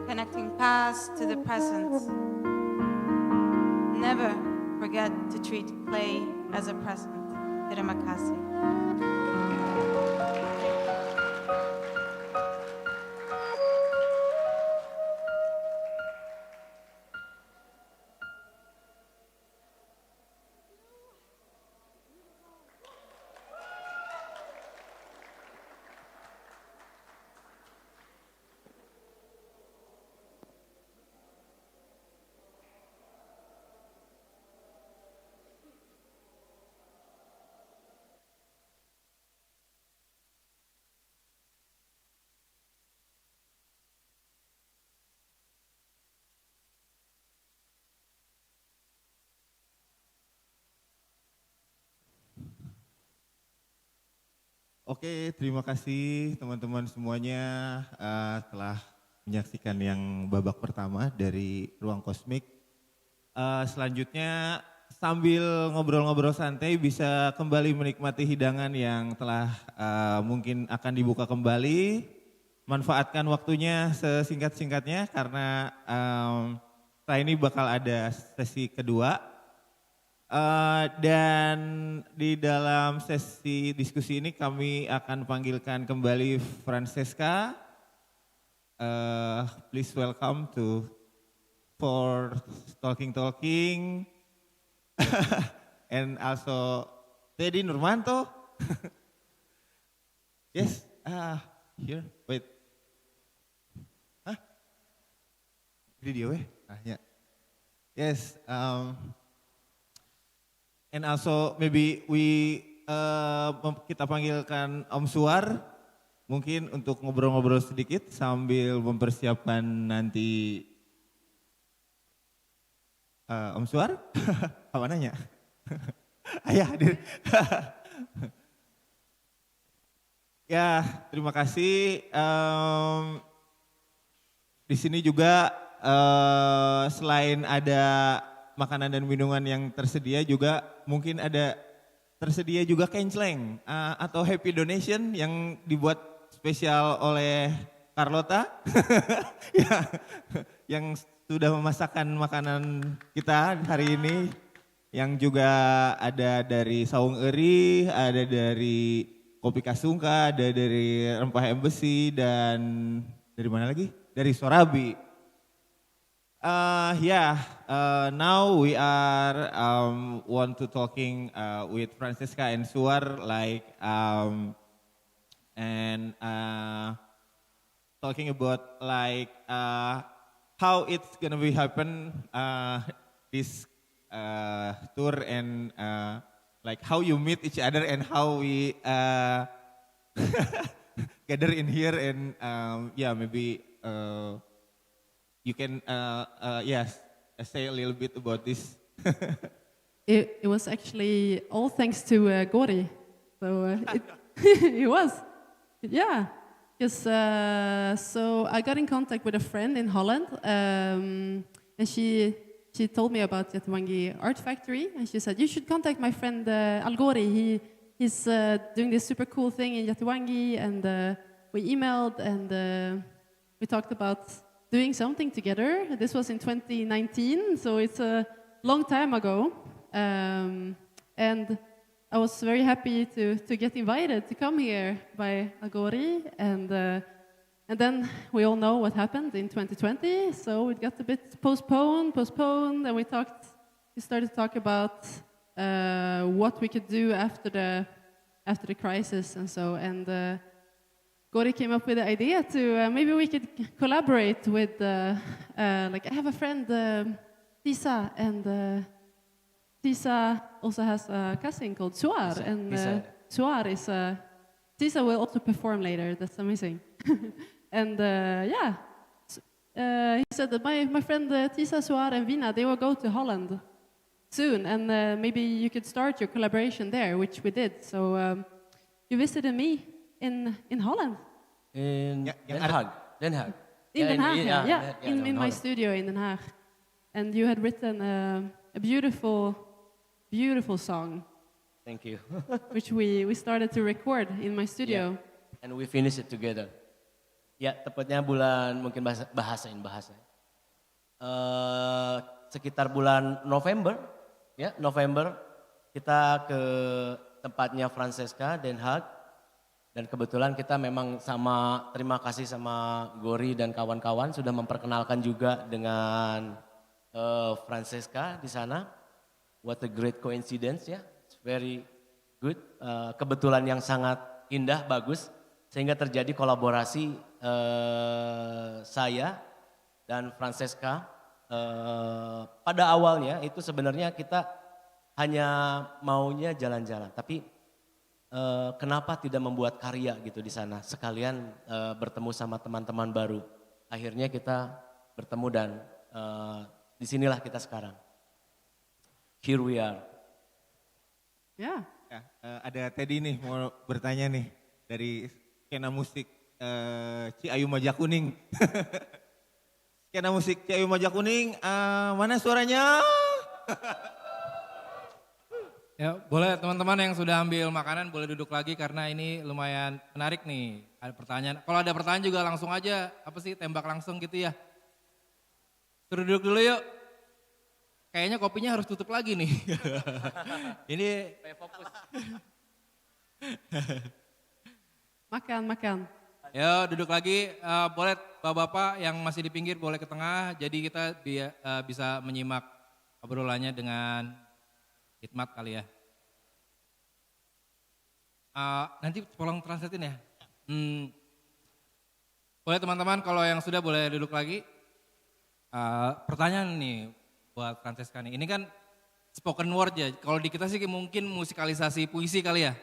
connecting past to the present. Never forget to treat clay as a present. Terima kasih. Oke, terima kasih teman-teman semuanya telah menyaksikan yang babak pertama dari Ruang Kosmik. Selanjutnya sambil ngobrol-ngobrol santai bisa kembali menikmati hidangan yang telah mungkin akan dibuka kembali. Manfaatkan waktunya sesingkat-singkatnya karena setelah ini bakal ada sesi kedua. Dan di dalam sesi diskusi ini kami akan panggilkan kembali Francesca. Please welcome for talking and also Teddy Nurmanto. Yes, here, wait. Hah? Video ya. Yes. And also maybe kita panggilkan Om Suar mungkin untuk ngobrol-ngobrol sedikit sambil mempersiapkan nanti Om Suar. Apa nanya? Ayah hadir. Ya, terima kasih. Di sini juga selain ada makanan dan minuman yang tersedia juga mungkin ada tersedia juga kenceleng atau happy donation yang dibuat spesial oleh Carlota ya, yang sudah memasakkan makanan kita hari ini, yang juga ada dari saung eri, ada dari kopi kasungka, ada dari rempah embesi, dan dari mana lagi? Dari Sorabi. Now we are want to talking with Francesca and Suar and talking about how it's gonna be happen this tour and how you meet each other and how we gather in here and maybe. You can say a little bit about this. It was actually all thanks to Gori. So it was, yeah. So I got in contact with a friend in Holland, and she told me about Jatiwangi Art Factory, and she said you should contact my friend Gori. He's doing this super cool thing in Jatiwangi, and we emailed and we talked about doing something together. This was in 2019, so it's a long time ago. And I was very happy to get invited to come here by Agori. And then we all know what happened in 2020, so it got a bit postponed, and we started to talk about what we could do after the crisis and so. And Gori came up with the idea to maybe we could collaborate with, I have a friend, Tisa, and Tisa also has a cousin called Suar, and Suar is, Tisa will also perform later, that's amazing. And he said that my friend Tisa, Suar, and Vina, they will go to Holland soon, and maybe you could start your collaboration there, which we did. So you visited me in Holland. In Den Haag. In Den Haag, in my studio in Den Haag. And you had written a beautiful, beautiful song. Thank you. Which we started to record in my studio. Yeah. And we finished it together. Ya, tepatnya bulan, mungkin bahasa. Sekitar bulan November, kita ke tempatnya Francesca, Den Haag. Dan kebetulan kita memang terima kasih sama Gori dan kawan-kawan sudah memperkenalkan juga dengan Francesca di sana. What a great coincidence ya, it's very good. Kebetulan yang sangat indah, bagus, sehingga terjadi kolaborasi saya dan Francesca. Pada awalnya itu sebenarnya kita hanya maunya jalan-jalan, tapi kenapa tidak membuat karya gitu di sana, sekalian bertemu sama teman-teman baru. Akhirnya kita bertemu dan disinilah kita sekarang. Here we are. Ya. Ada Teddy nih mau bertanya nih. dari skena musik Ciayu Majakuning. Skena musik Ciayu Majakuning, mana suaranya? Ya, boleh teman-teman yang sudah ambil makanan boleh duduk lagi karena ini lumayan menarik nih. Ada pertanyaan. Kalau ada pertanyaan juga langsung aja, apa sih tembak langsung gitu ya. Suruh duduk dulu yuk. Kayaknya kopinya harus tutup lagi nih. Ini fokus. Makan. Ya duduk lagi, boleh bapak-bapak yang masih di pinggir boleh ke tengah. Jadi kita bisa menyimak obrolannya dengan hikmat kali ya. Nanti tolong translatein ya. Boleh teman-teman kalau yang sudah boleh duduk lagi. Pertanyaan nih buat Francesca nih. Ini kan spoken word ya. Kalau di kita sih mungkin musikalisasi puisi kali ya.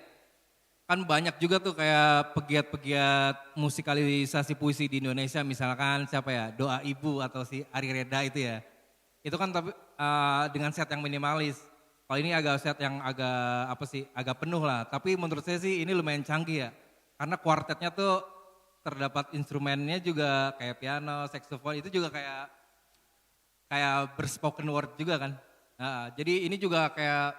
Kan banyak juga tuh kayak pegiat-pegiat musikalisasi puisi di Indonesia. Misalkan siapa ya, Doa Ibu atau si Ari Reda itu ya. Itu kan tapi dengan set yang minimalis. Kalau ini agak set yang agak penuh lah. Tapi menurut saya sih ini lumayan canggih ya. Karena kuartetnya tuh terdapat instrumennya juga kayak piano, saxophone itu juga kayak berspoken word juga kan. Jadi ini juga kayak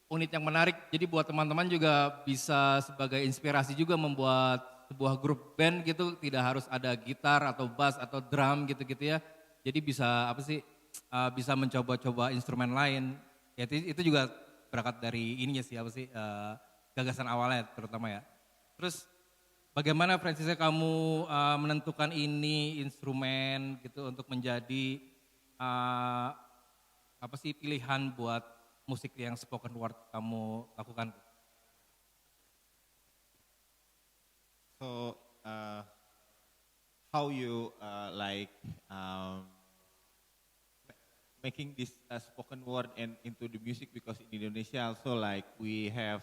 unit yang menarik. Jadi buat teman-teman juga bisa sebagai inspirasi juga membuat sebuah grup band gitu. Tidak harus ada gitar atau bass atau drum gitu-gitu ya. Jadi bisa bisa mencoba-coba instrumen lain. Ya itu juga berangkat dari ininya sih gagasan awalnya terutama ya. Terus bagaimana Francesca kamu menentukan ini instrumen gitu untuk menjadi pilihan buat musik yang spoken word kamu lakukan? So how you making this spoken word and into the music, because in Indonesia also like we have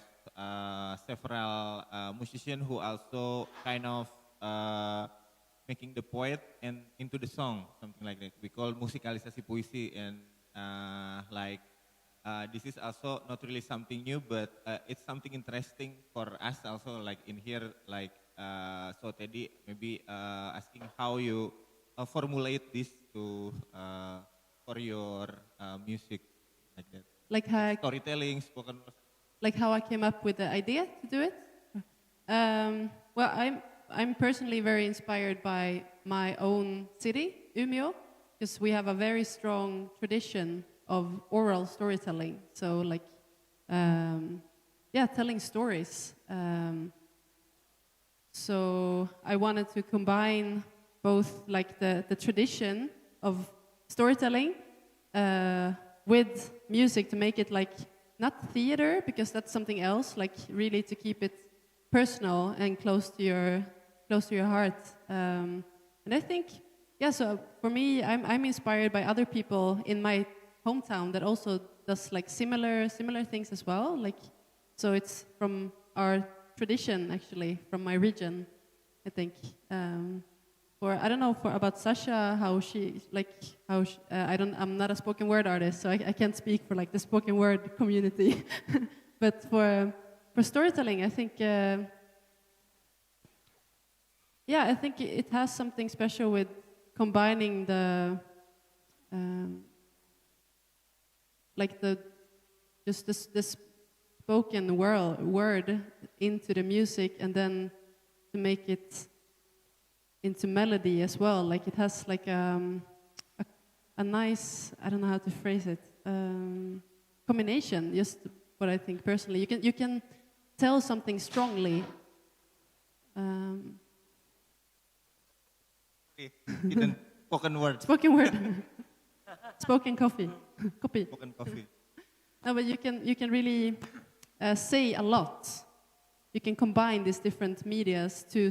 several musicians who also kind of making the poet and into the song, something like that. We call musikalisasi puisi, and this is also not really something new, but it's something interesting for us also, like in here, so Teddy maybe asking how you formulate this to for your music, like that. Like how, Storytelling, spoken word. like how I came up with the idea to do it? Well, I'm personally very inspired by my own city, Umeå, because we have a very strong tradition of oral storytelling. So telling stories. So I wanted to combine both like the tradition of storytelling with music to make it like not theater, because that's something else, like really to keep it personal and close to your heart. And I think, so for me, I'm inspired by other people in my hometown that also does like similar things as well. Like, so it's from our tradition actually, from my region, I think. I don't know about Sasha, I'm not a spoken word artist, so I can't speak for like the spoken word community. But for storytelling, I think, I think it has something special with combining the spoken word into the music, and then to make it into melody as well. Like it has like a nice, I don't know how to phrase it, combination. Just what I think personally. You can tell something strongly. Spoken word. Spoken word. Spoken coffee. Copy. Spoken coffee. No, but you can really say a lot. You can combine these different medias to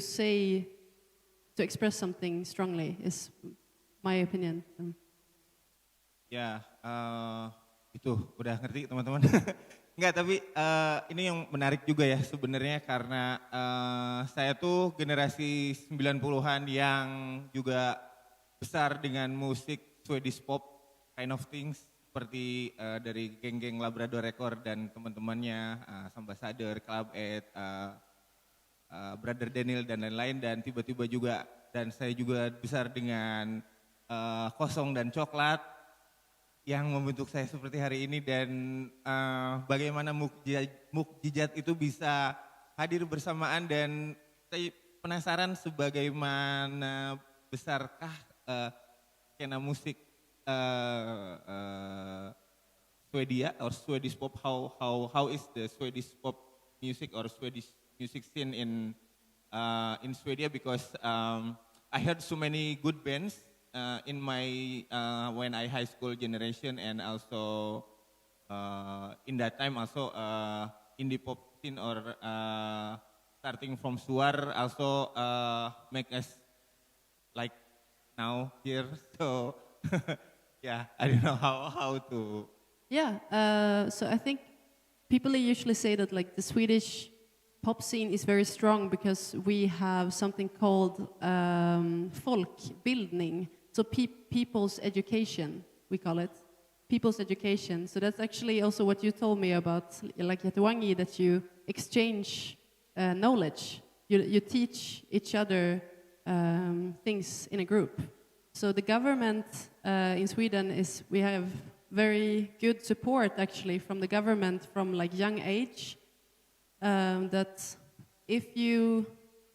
express something strongly, is my opinion. Ya, itu udah ngerti teman-teman. Enggak, tapi ini yang menarik juga ya sebenarnya, karena saya tuh generasi 90-an yang juga besar dengan musik Swedish pop kind of things, seperti dari geng-geng Labrador Record dan teman-temannya, Ambassador, Club Ed, Brother Daniel dan lain-lain, dan tiba-tiba juga dan saya juga besar dengan kosong dan coklat yang membentuk saya seperti hari ini, dan bagaimana mukjizat itu bisa hadir bersamaan, dan saya penasaran sebagaimana besarkah skena musik Swedia or Swedish pop, how is the Swedish pop music or Swedish music scene in Swedia, because I heard so many good bands in my when I high school generation, and also in that time also indie pop scene or starting from Suar also make us like now here. So yeah, I don't know how to. Yeah, so I think people usually say that like the Swedish pop scene is very strong because we have something called folkbildning, so people's education, we call it, people's education. So that's actually also what you told me about, like Jatiwangi, that you exchange knowledge, you teach each other things in a group. So the government in Sweden we have very good support actually from the government from like young age, that if you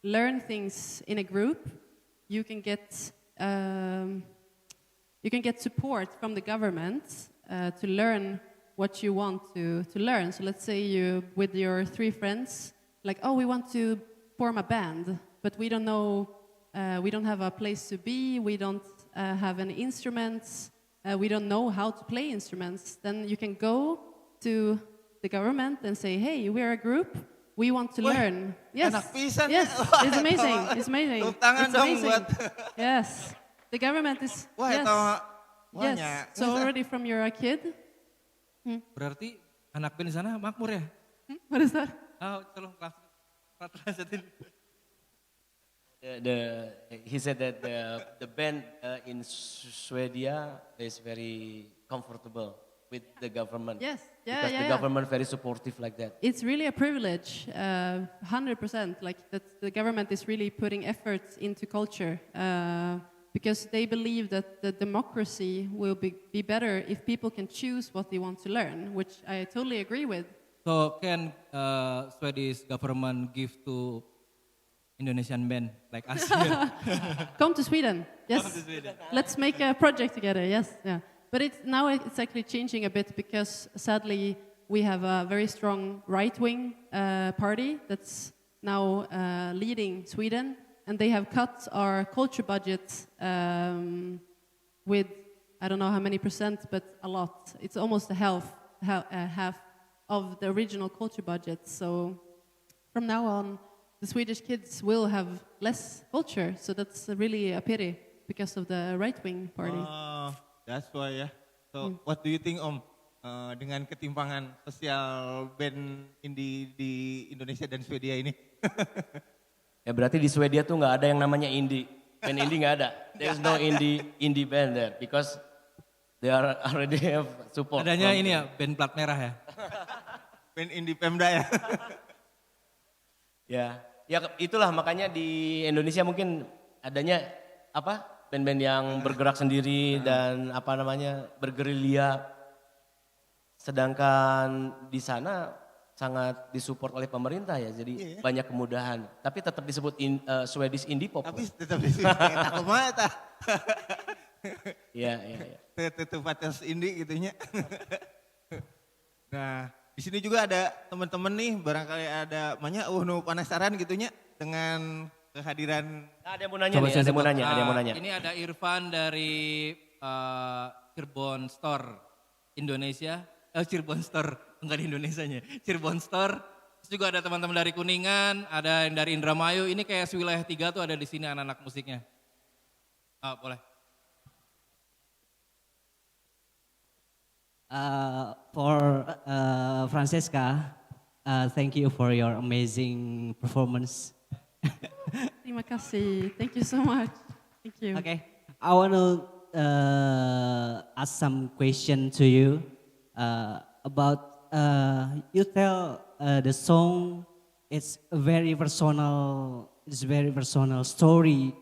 learn things in a group, you can get support from the government to learn what you want to learn. So let's say you with your 3 friends, like, oh, we want to form a band, but we don't know, we don't have a place to be, we don't have any instruments, we don't know how to play instruments. Then you can go to the government and say, hey, we're a group, we want to learn. Yes, enak pisan. yes, it's amazing, it's amazing. Tepuk tangan It's dong amazing. buat. Yes, the government is, Wah, yes, eta yes. banyak. So already from you're a kid. Berarti anak band di sana makmur ya? What is that? Oh, tolong translatein. He said that the band in Swedia is very comfortable with the government. Yes, Because the government very supportive like that. It's really a privilege, 100%. Like that, the government is really putting efforts into culture because they believe that the democracy will be better if people can choose what they want to learn, which I totally agree with. So can Swedish government give to Indonesian band like us here? Come to Sweden. Yes. Come to Sweden. Let's make a project together. Yes. Yeah. But now it's actually changing a bit because sadly we have a very strong right-wing party that's now leading Sweden, and they have cut our culture budget with I don't know how many percent, but a lot. It's almost half of the original culture budget. So from now on, the Swedish kids will have less culture. So that's really a pity because of the right-wing party. That's why ya. So what do you think Om dengan ketimpangan sosial band indie di Indonesia dan Swedia ini? Ya berarti di Swedia tuh nggak ada yang namanya indie. Band indie nggak ada. There's no indie band there because they are already have support. Adanya ini ya, band plat merah ya. Band indie Pemda ya. Ya itulah makanya di Indonesia mungkin adanya apa? Band-band yang bergerak sendiri dan apa namanya bergerilya. Sedangkan di sana sangat disupport oleh pemerintah ya, jadi banyak kemudahan. Tapi tetap disebut Swedish indiepop. Tapi tetap disebut aku mah eta. Iya. Tetap batas indie gitunya. Nah, di sini juga ada teman-teman nih, barangkali ada nu penasaran gitunya dengan kehadiran. Ada yang mau nanya nih, ada yang mau nanya. Ini ada Irfan dari Cirebon Store Indonesia. Cirebon Store, enggak di Indonesianya. Cirebon Store. Terus juga ada teman-teman dari Kuningan, ada yang dari Indramayu. Ini kayak wilayah 3 tuh ada di sini anak-anak musiknya. Boleh. For Francesca, thank you for your amazing performance. Terima kasih. Thank you so much. Thank you. Okay, I want to ask some question to you about you tell the song it's a very personal. It's very personal story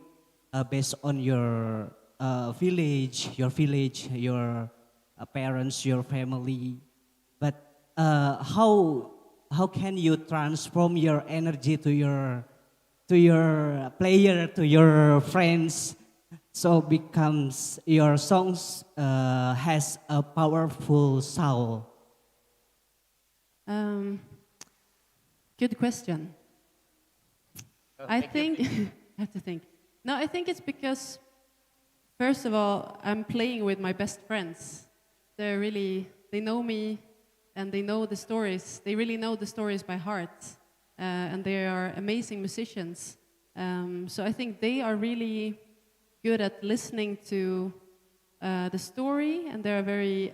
based on your village, your parents, your family. But how can you transform your energy to your player, to your friends, so becomes your songs has a powerful soul? Good question. I think I have to think. No, I think it's because first of all, I'm playing with my best friends. They know me and they know the stories. They really know the stories by heart. And they are amazing musicians. So I think they are really good at listening to the story, and they're very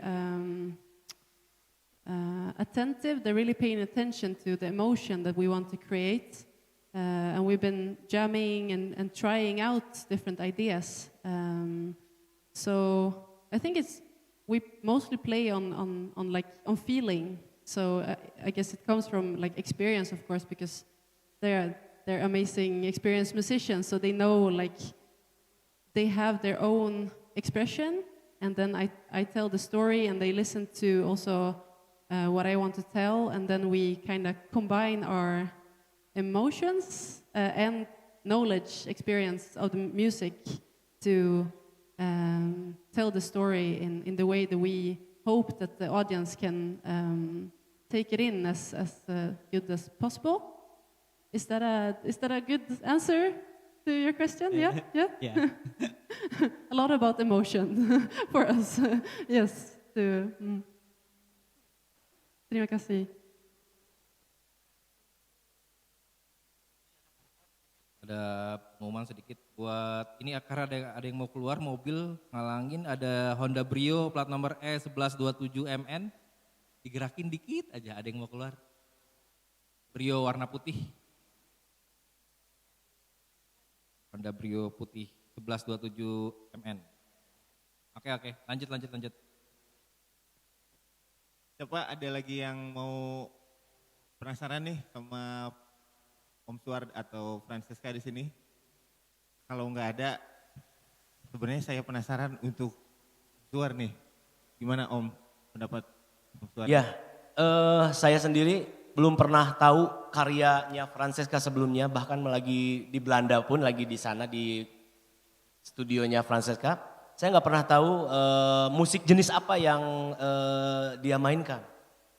attentive. They're really paying attention to the emotion that we want to create. And we've been jamming and trying out different ideas. So I think we mostly play on feeling. So I guess it comes from like experience, of course, because they're amazing experienced musicians. So they know, like, they have their own expression, and then I tell the story, and they listen to also what I want to tell, and then we kind of combine our emotions and knowledge, experience of the music to tell the story in the way that we hope that the audience can take it in as good as possible. Is that a good answer to your question? Yeah? Yeah? Yeah. A lot about emotion for us. Yes. Terima kasih. Ada pengumuman sedikit buat ini akan ada yang mau keluar mobil ngalangin, ada Honda Brio plat nomor E1127MN, digerakin dikit aja, ada yang mau keluar. Brio warna putih. Honda Brio putih 1127MN. Oke, lanjut. Coba ada lagi yang mau penasaran nih sama Om Suar atau Francesca di sini? Kalau nggak ada, sebenarnya saya penasaran untuk Suar nih. Gimana Om pendapat Om Suar? Ya, saya sendiri belum pernah tahu karyanya Francesca sebelumnya, bahkan lagi di Belanda pun, lagi di sana di studionya Francesca. Saya nggak pernah tahu musik jenis apa yang dia mainkan.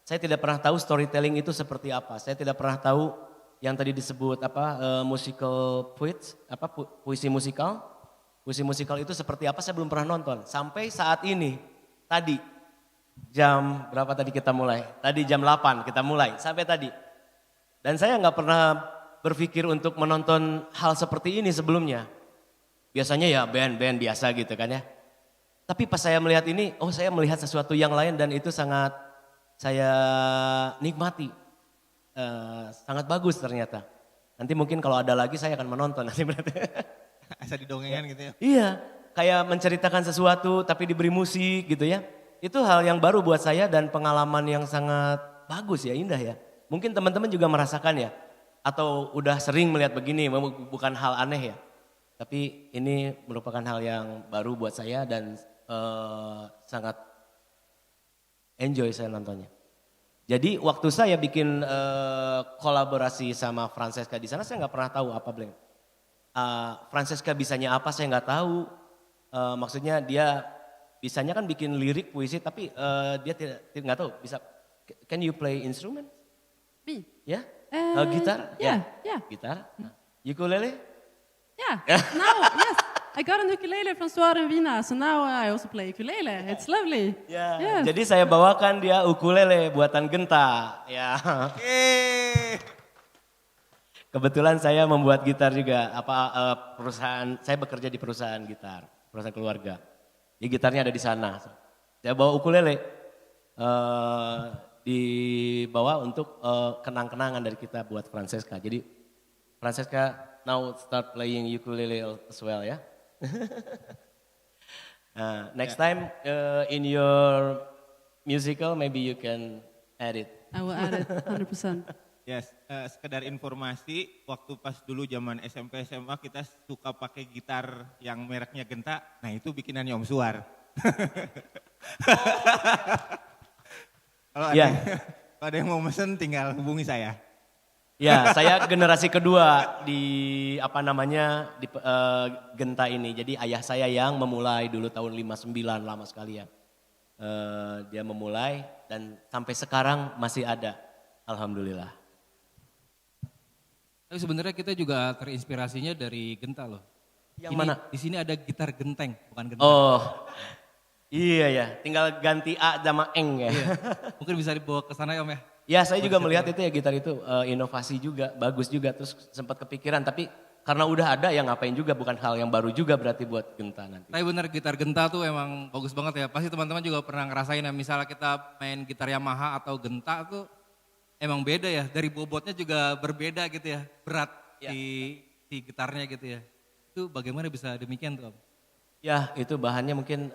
Saya tidak pernah tahu storytelling itu seperti apa. Saya tidak pernah tahu yang tadi disebut musical poets, puisi musikal. Puisi musikal itu seperti apa saya belum pernah nonton. Sampai saat ini, tadi jam berapa tadi kita mulai? Tadi jam 8 kita mulai, sampai tadi. Dan saya nggak pernah berpikir untuk menonton hal seperti ini sebelumnya. Biasanya ya band-band biasa gitu kan ya. Tapi pas saya melihat ini, saya melihat sesuatu yang lain dan itu sangat saya nikmati. Sangat bagus ternyata. Nanti mungkin kalau ada lagi saya akan menonton nanti berarti. Asal didongengkan gitu ya? Iya, kayak menceritakan sesuatu tapi diberi musik gitu ya. Itu hal yang baru buat saya dan pengalaman yang sangat bagus ya, indah ya. Mungkin teman-teman juga merasakan ya. Atau udah sering melihat begini, bukan hal aneh ya. Tapi ini merupakan hal yang baru buat saya dan sangat enjoy saya nontonnya. Jadi waktu saya bikin kolaborasi sama Francesca di sana, saya nggak pernah tahu apa Blank. Francesca bisanya apa saya nggak tahu. Maksudnya dia bisanya kan bikin lirik puisi, tapi dia tidak tahu bisa. Can you play instrument? Me? Ya? Yeah? Gitar? Yeah. Gitar? Ukulele? Yeah. Now, yes. I got an ukulele from Suar Nasution, so now I also play ukulele. It's lovely. Ya, Yes. jadi saya bawakan dia ukulele buatan Genta. Ya. Kebetulan saya membuat gitar juga. Perusahaan saya bekerja di perusahaan gitar, perusahaan keluarga. Jadi gitarnya ada di sana. Saya bawa ukulele, dibawa untuk kenang-kenangan dari kita buat Francesca. Jadi Francesca now start playing ukulele as well ya. Next time in your musical maybe you can add it. I will add it 100%. Ya, sekedar informasi, waktu pas dulu zaman SMP SMA kita suka pakai gitar yang mereknya Genta. Nah itu bikinannya Om Suar. Kalau Ya. ada yang mau mesen tinggal hubungi saya. Ya, saya generasi kedua di Genta ini. Jadi ayah saya yang memulai dulu tahun 59, lama sekali ya. Dia memulai dan sampai sekarang masih ada. Alhamdulillah. Tapi sebenarnya kita juga terinspirasinya dari Genta loh. Yang mana? Di sini ada gitar genteng, bukan genta. Oh, iya ya. Tinggal ganti A sama Eng ya. Iya. Mungkin bisa dibawa ke sana ya Om ya. Ya saya juga melihat itu ya, gitar itu inovasi juga, bagus juga. Terus sempat kepikiran, tapi karena udah ada ya ngapain juga, bukan hal yang baru juga berarti buat Genta nanti. Tapi bener gitar Genta tuh emang bagus banget ya. Pasti teman-teman juga pernah ngerasain ya, misalnya kita main gitar Yamaha atau Genta tuh emang beda ya. Dari bobotnya juga berbeda gitu ya, berat Ya. si gitarnya gitu ya. Itu bagaimana bisa demikian tuh Om? Ya itu bahannya mungkin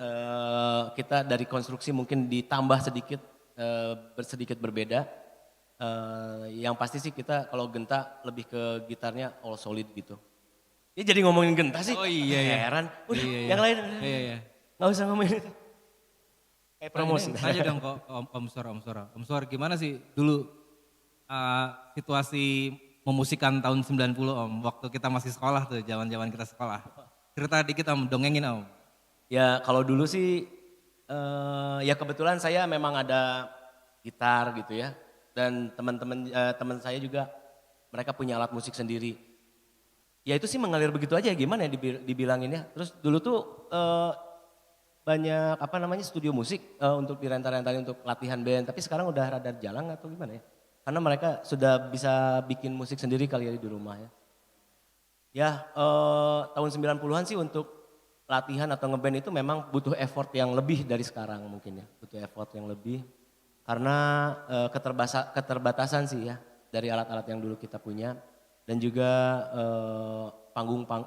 kita dari konstruksi mungkin ditambah sedikit, sedikit berbeda. Yang pasti sih kita kalau Genta lebih ke gitarnya all solid gitu. Ini jadi ngomongin Genta sih. Oh iya ya. Heran. Udah Iya, iya. yang lain. Iya iya. Gak usah ngomongin itu. Kayak promosi. Tanya dong ke Om Suar. Om Suar gimana sih dulu situasi memusikan tahun 90 Om, waktu kita masih sekolah tuh, zaman-zaman kita sekolah. Cerita dikit Om, dongengin Om. Ya kalau dulu sih ya kebetulan saya memang ada gitar gitu ya. Dan teman saya juga mereka punya alat musik sendiri. Ya itu sih mengalir begitu aja, gimana ya dibilanginnya. Terus dulu tuh banyak studio musik untuk dirental-rentalin untuk latihan band. Tapi sekarang udah rada jalan atau gimana ya. Karena mereka sudah bisa bikin musik sendiri kali ya di rumah ya. Ya tahun 90-an sih untuk latihan atau ngeband itu memang butuh effort yang lebih dari sekarang mungkin ya. Butuh effort yang lebih. Karena keterbatasan sih ya dari alat-alat yang dulu kita punya. Dan juga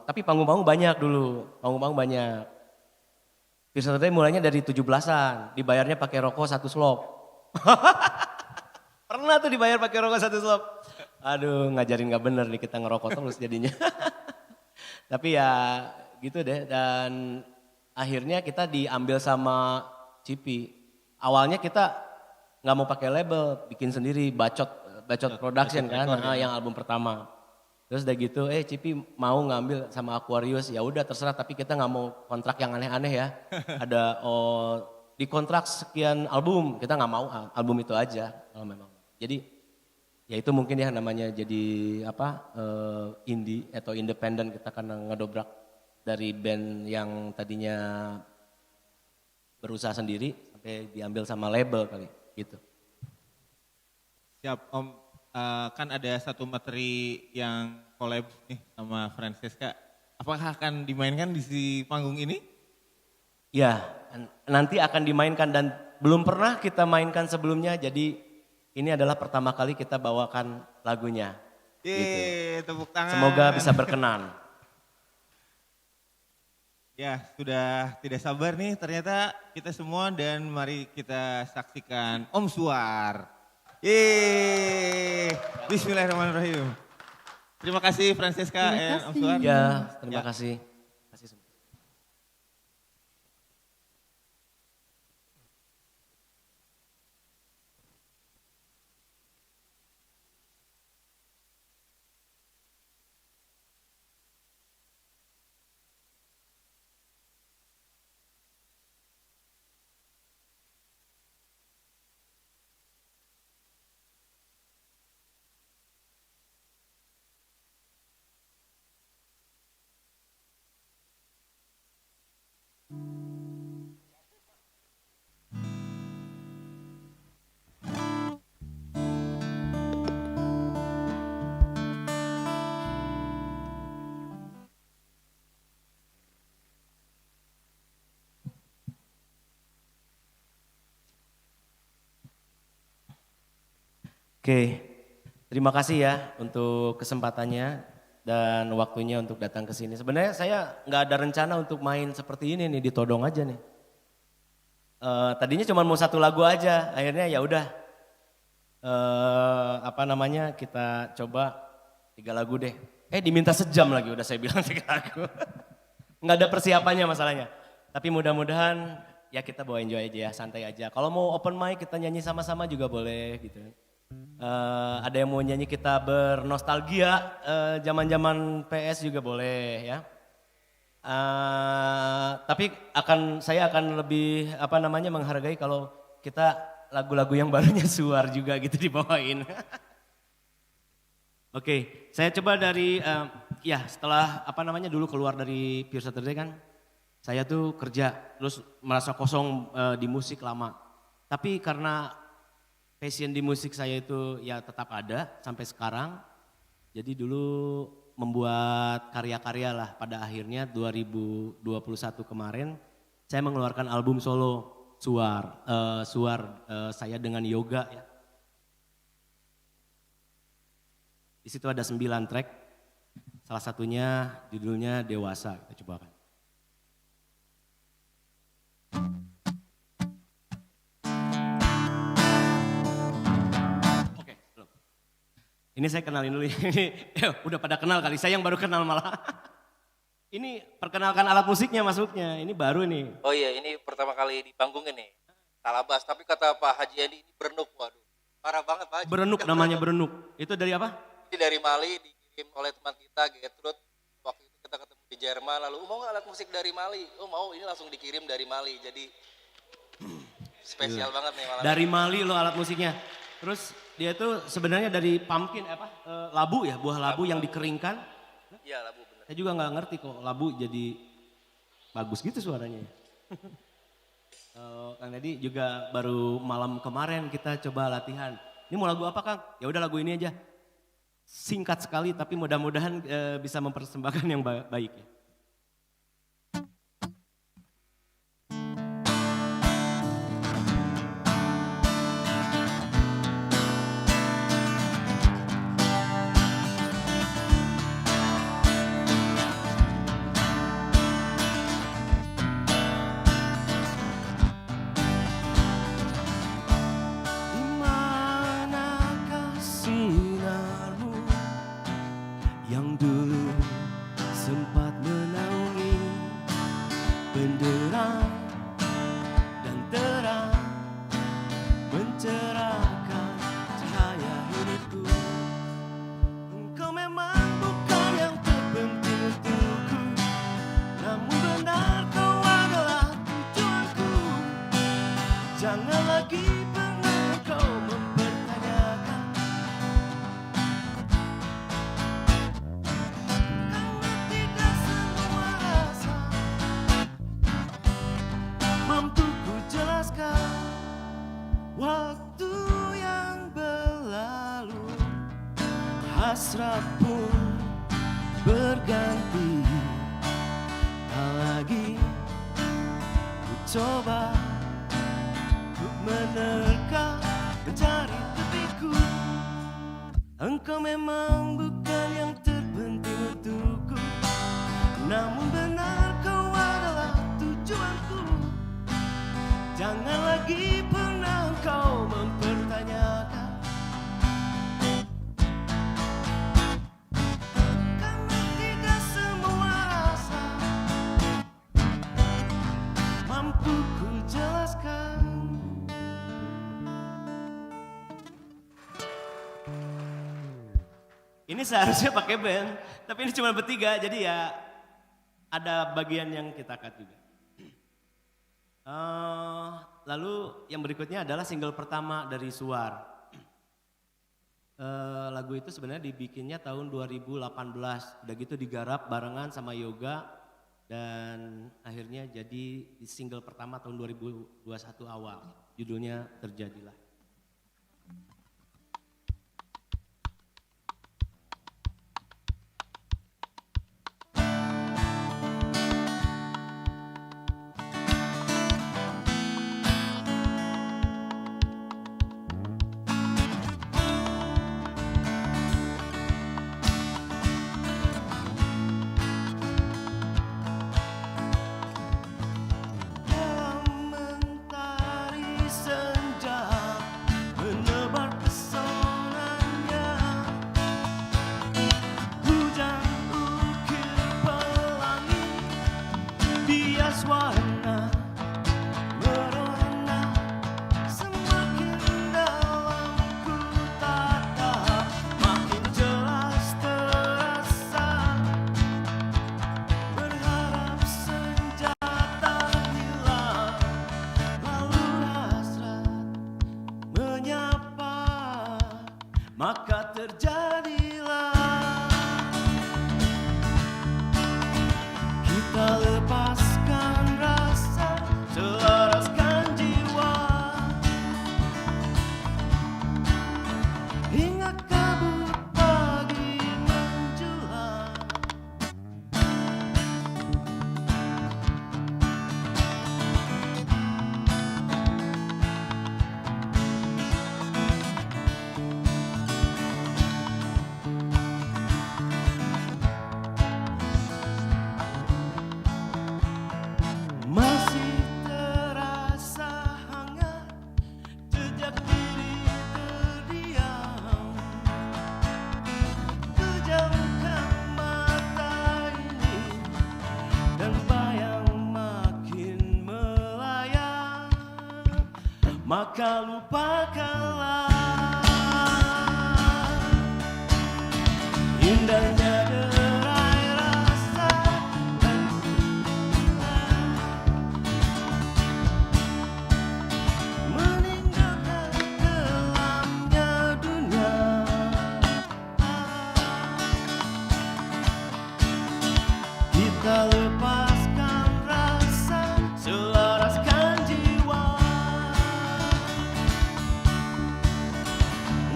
tapi panggung-panggung banyak dulu, panggung-panggung banyak. Peserta mulainya dari 17-an, dibayarnya pakai rokok 1 slop. Pernah tuh dibayar pakai rokok 1 slop. Aduh ngajarin gak bener nih kita ngerokok terus jadinya. Tapi ya gitu deh, dan akhirnya kita diambil sama Cipi. Awalnya kita nggak mau pakai label, bikin sendiri, bacot production kan, yang album pertama. Terus udah gitu, Cipi mau ngambil sama Aquarius, ya udah terserah, tapi kita nggak mau kontrak yang aneh-aneh ya. Ada di kontrak sekian album, kita nggak mau album itu aja kalau memang. Jadi ya itu mungkin ya namanya jadi indie atau independen, kita karena ngedobrak dari band yang tadinya berusaha sendiri sampai diambil sama label kali. Gitu. Siap Om, kan ada satu materi yang collab nih sama Francesca. Apakah akan dimainkan di panggung ini? Ya, nanti akan dimainkan dan belum pernah kita mainkan sebelumnya. Jadi ini adalah pertama kali kita bawakan lagunya. Gitu. Tepuk tangan. Semoga bisa berkenan. Ya, sudah tidak sabar nih ternyata kita semua, dan mari kita saksikan Om Suar. Bismillahirrahmanirrahim. Terima kasih Francesca dan Om Suar. Ya, terima kasih. Oke, terima kasih ya untuk kesempatannya dan waktunya untuk datang ke sini. Sebenarnya saya nggak ada rencana untuk main seperti ini nih, ditodong aja nih. Tadinya cuma mau 1 lagu aja, akhirnya ya udah Kita coba 3 lagu deh. Diminta sejam lagi udah saya bilang 3 lagu. Nggak ada persiapannya masalahnya. Tapi mudah-mudahan ya kita bawa enjoy aja ya, santai aja. Kalau mau open mic kita nyanyi sama-sama juga boleh gitu. Ada yang mau nyanyi kita bernostalgia zaman-zaman PS juga boleh ya. Tapi saya akan lebih menghargai kalau kita lagu-lagu yang barunya Suar juga gitu dibawain. Oke, saya coba dari setelah dulu keluar dari Pure Saturday kan, saya tuh kerja terus merasa kosong di musik lama. Tapi karena passion di musik saya itu ya tetap ada sampai sekarang. Jadi dulu membuat karya-karya lah, pada akhirnya 2021 kemarin saya mengeluarkan album solo Suar saya dengan yoga ya. Di situ ada 9 track, salah satunya judulnya Dewasa, kita cobakan. Oke, belum. Ini saya kenalin dulu, ini udah pada kenal kali, saya yang baru kenal malah. Ini perkenalkan alat musiknya masuknya, ini baru nih. Oh iya, ini pertama kali di panggung ini. Talabas, tapi kata Pak Haji Edi ini berenuk, waduh. Parah banget Pak Haji. Berenuk namanya berenuk, itu dari apa? Ini dari Mali, dikirim oleh teman kita, Gertrude. Waktu itu kita ketemu di Jerman, lalu mau nggak alat musik dari Mali? Oh mau, ini langsung dikirim dari Mali, jadi spesial banget nih malam. Dari Mali loh alat musiknya. Terus dia tuh sebenarnya dari pumpkin, labu ya, buah labu yang dikeringkan. Iya labu bener. Saya juga nggak ngerti kok labu jadi bagus gitu suaranya. Kang Deddy juga baru malam kemarin kita coba latihan. Ini mau lagu apa Kang? Ya udah lagu ini aja. Singkat sekali tapi mudah-mudahan bisa mempersembahkan yang baik ya. Yang dulu sempat menaungi benderang dan terang mencerahkan cahaya hidupku. Engkau memang bukan yang terpenting untukku, namun benar kau adalah tujuanku. Jangan lagi pernah kau mempertanyakan waktu yang berlalu, hasrat pun berganti. Tak lagi ku coba untuk menerka, mencari tepiku. Engkau memang bukan yang terpenting untukku, namun benar kau adalah tujuanku. Jangan lagi pernah kau mempertanyakan, karena tidak semua rasa mampu ku jelaskan. Ini seharusnya pakai band, tapi ini cuma bertiga, jadi ya ada bagian yang kita cut juga. Lalu yang berikutnya adalah single pertama dari Suar. Lagu itu sebenarnya dibikinnya tahun 2018, udah gitu digarap barengan sama Yoga dan akhirnya jadi single pertama tahun 2021 awal. Judulnya Terjadilah. Dalam mentari senja warna merona, semakin dalam ku tatap, makin jelas terasa. Berharap senja tak hilang, lalu hasrat menyapa, maka terjadilah kita lepaskan rasa, selaraskan jiwa, hingga kabut pagi menjulang. Masih terasa hangat jejak diri terdiam, kejauhkan mata ini dan bayang makin melayang, maka lupakanlah indahnya derai rasa dan meninggalkan kelamnya dunia. Kita lepaskan rasa, selaraskan jiwa,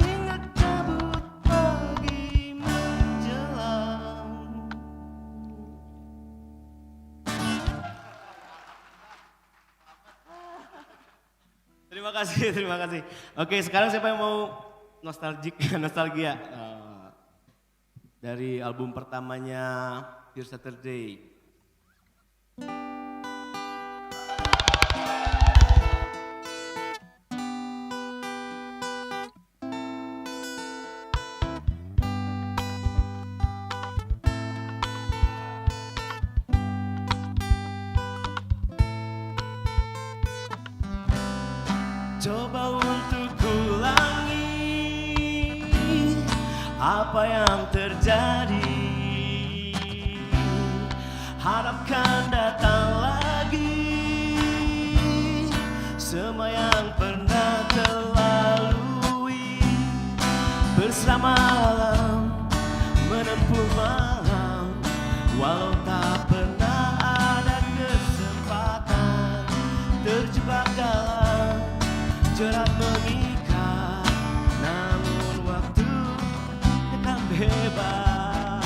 hingga kabut pagi menjelang. Terima kasih, terima kasih. Oke, sekarang siapa yang mau nostalgia? Dari album pertamanya Pure Saturday. Coba untuk ulangi apa yang terjadi, harapkan datang lagi semua yang pernah terlalui, bersama alam menempuh malam, walau tak pernah ada kesempatan, terjebak dalam jerat mengikat, namun waktu tetap bebas.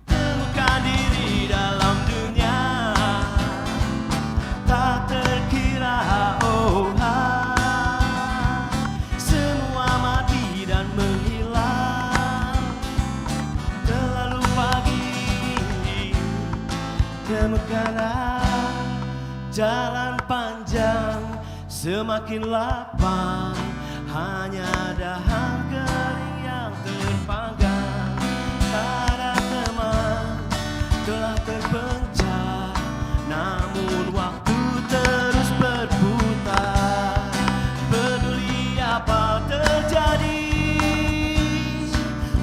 Temukan diri dalam dunia tak terkira, oh semua mati dan menghilang terlalu pagi. Temukanlah jalan panjang, semakin lapang, hanya dahan kering yang terpanggang. Tak ada teman, telah terpencar, namun waktu terus berputar. Peduli apa terjadi,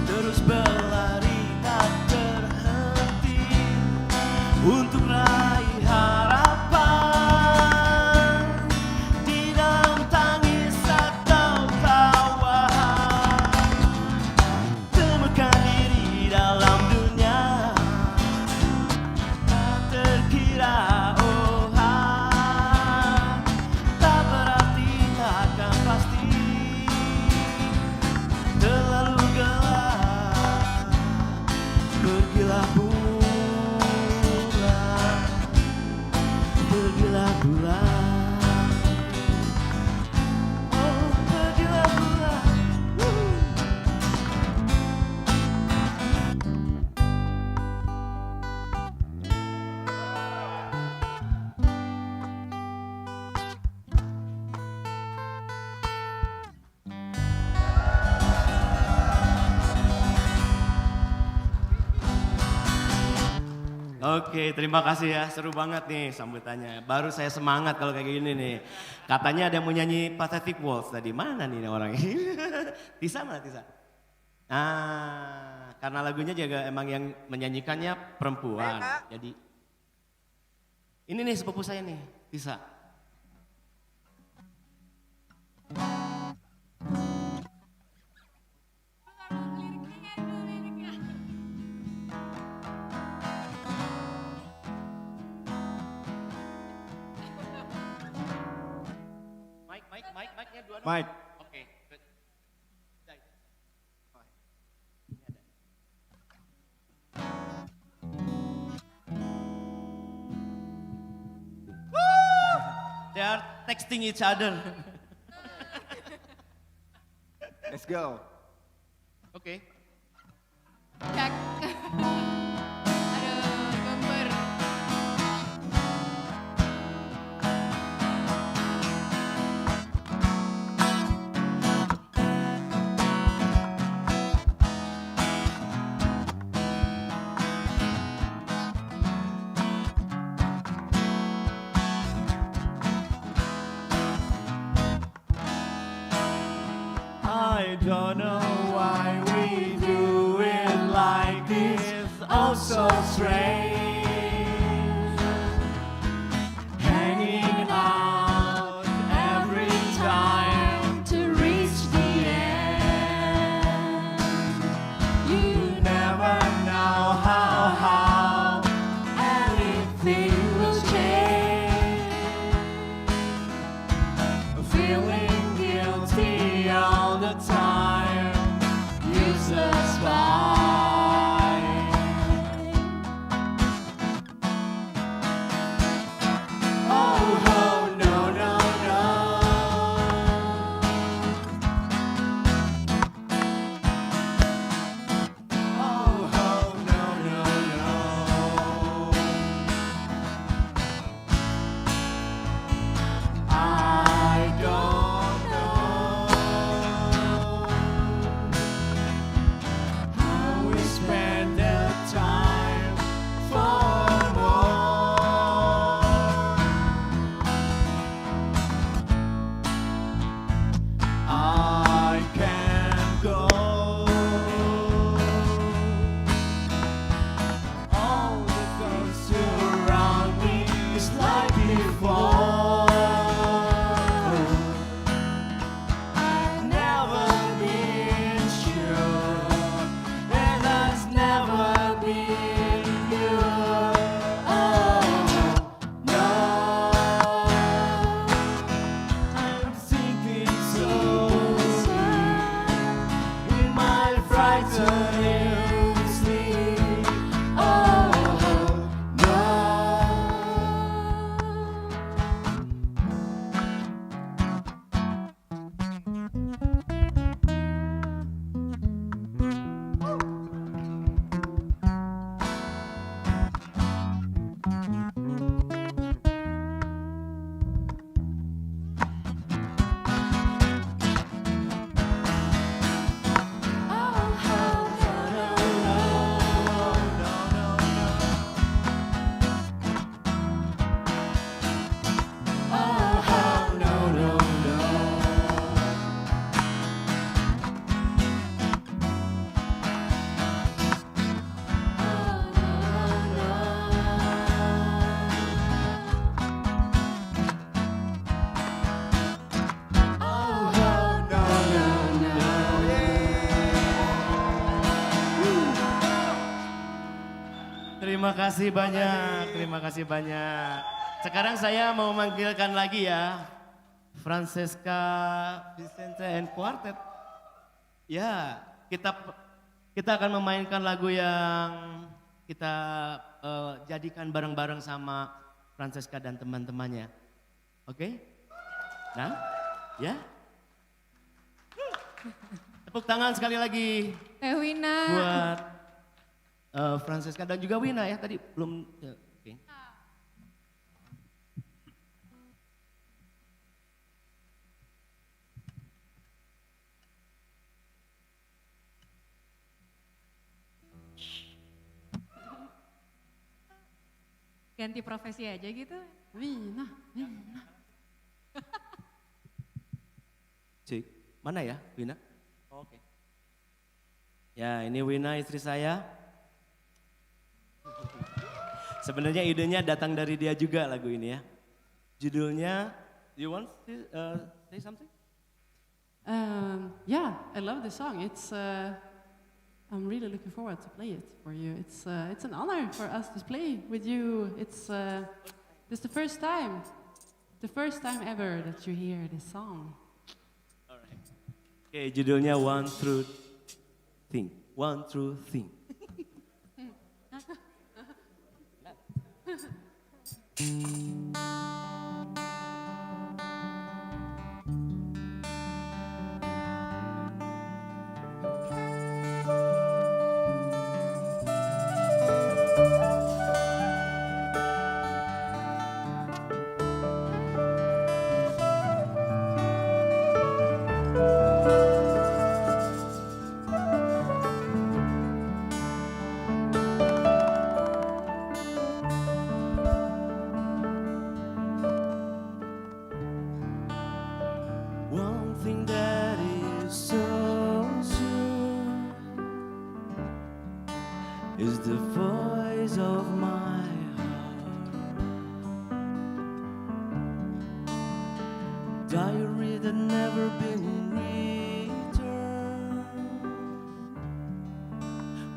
terus berlari tak terhenti untuk raih harapan. Di dalam tangis atau tawa, temukan diri dalam dunia tak terkira, oh Oke, terima kasih ya. Seru banget nih sambutannya. Baru saya semangat kalau kayak gini nih. Katanya ada yang mau nyanyi Pathetic Waltz tadi. Mana nih orangnya? Tisa mana Tisa? Karena lagunya juga emang yang menyanyikannya perempuan. Jadi ini nih sepupu saya nih, Tisa. Mic-nya dua. Mic. Oke. They are texting each other. Let's go. Oke. Cek. Aduh, gambar. I don't know why we do it like this. Oh, so strange. Hanging out every time to reach the end. You never know how anything will change. Feeling guilty all the time, useless fight. Oh, no, no, no. Oh, no, no, no. I don't know how we spend the time for more. I can't go. All the thoughts around me is like before. I've never been sure, and there's never been you. Oh no, I'm thinking so in my frightening sleep. Oh no. Terima kasih banyak, terima kasih banyak. Sekarang saya mau manggilkan lagi ya, Francesca Vincentie Quartet. Ya, kita akan memainkan lagu yang kita jadikan bareng-bareng sama Francesca dan teman-temannya. Oke? Nah, ya. Tepuk tangan sekali lagi Wina. buat Francesca dan juga Wina ya tadi belum. Ya, oke. ganti profesi aja gitu. Vina, Vina. Cik, mana ya Wina? Oke. Ya ini Wina istri saya. Sebenarnya idenya datang dari dia juga lagu ini ya. Judulnya, you want to say something? Yeah, I love the song. I'm really looking forward to play it for you. It's an honor for us to play with you. It's the first time ever that you hear this song. Alright. Oke, judulnya One True Thing. One True Thing. One thing that is so sure is the voice of my heart. Diary that never been returned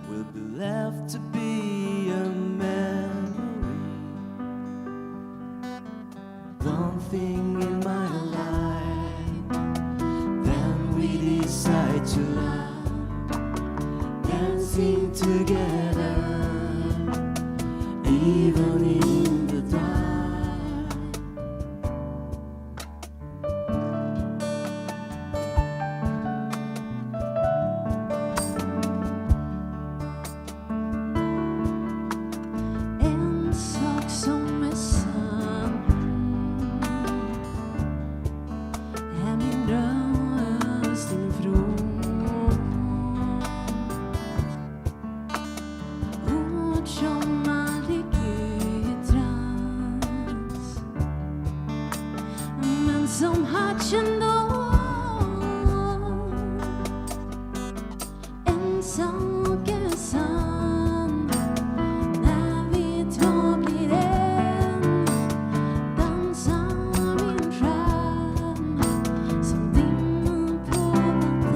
will be left to be a memory. One thing in my life, then we decide to love, dancing together, even in the dark. En sak som är sann är min röst ifrån. Ord som aldrig yttras men som hörts ändå. En sak är sann när vi två blir en, dansar min dröm som dimman på vatten.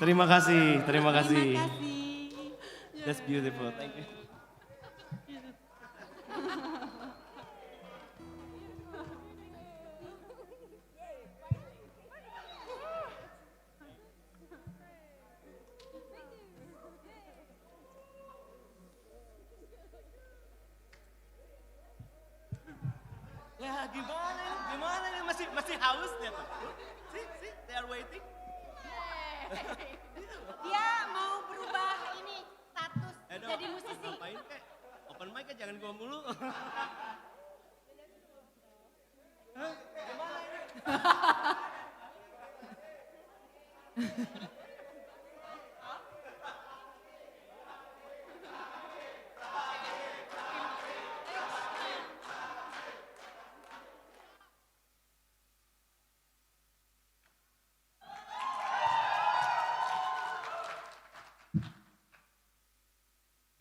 Terima kasih. Terima kasih. That's beautiful. Thank you. Ya gimana ini masih haus dia tuh. See, they are waiting. Dia mau berubah ini status jadi musisi. Ngapain kek? Open mic kan jangan gua mulu. Hah? Gimana ini?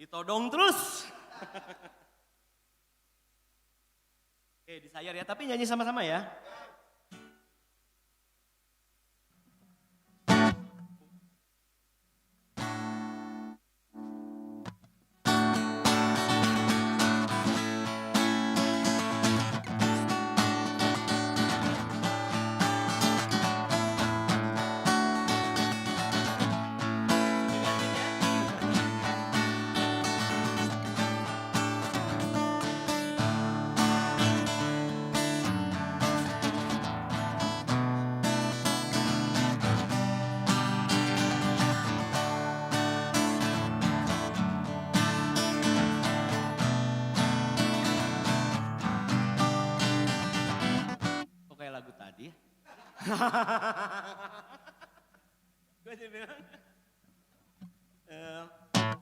Ditodong terus. Oke, disayar ya, tapi nyanyi sama-sama ya. Lagu tadi. Gue aja bilang,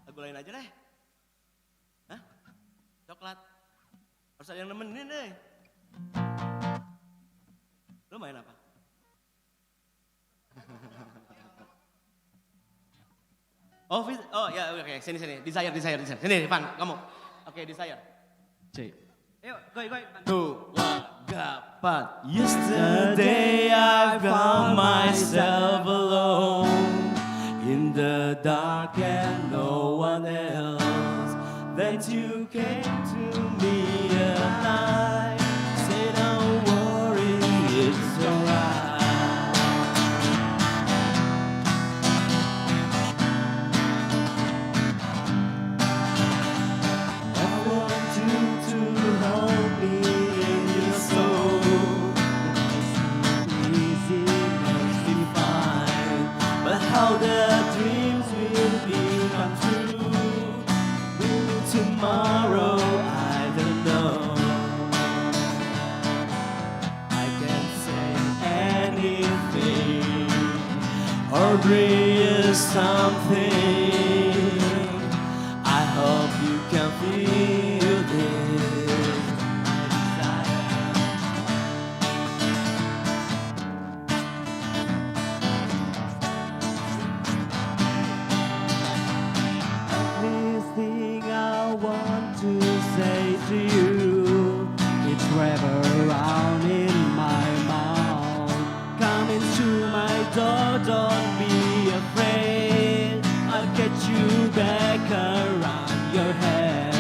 lagu lain aja deh. Hah? Coklat. Harus ada yang nemenin deh. Lo main apa? Oh ya oke, sini. Desire. Sini, Van, kamu. Oke, Desire. C. Ayo, go. Dapat. Yesterday I found myself alone in the dark and no one else. Then you came to me at night, say don't worry, it's alright. I want you to hold me in your soul. Easy must be fine, but how the dreams will become true tomorrow, I don't know. I can't say anything or dream something. I hope you can feel this desire. This thing I want to say to you, it's wrapped around in my mouth. Coming to my door, don't be afraid. I'll get you back around your head.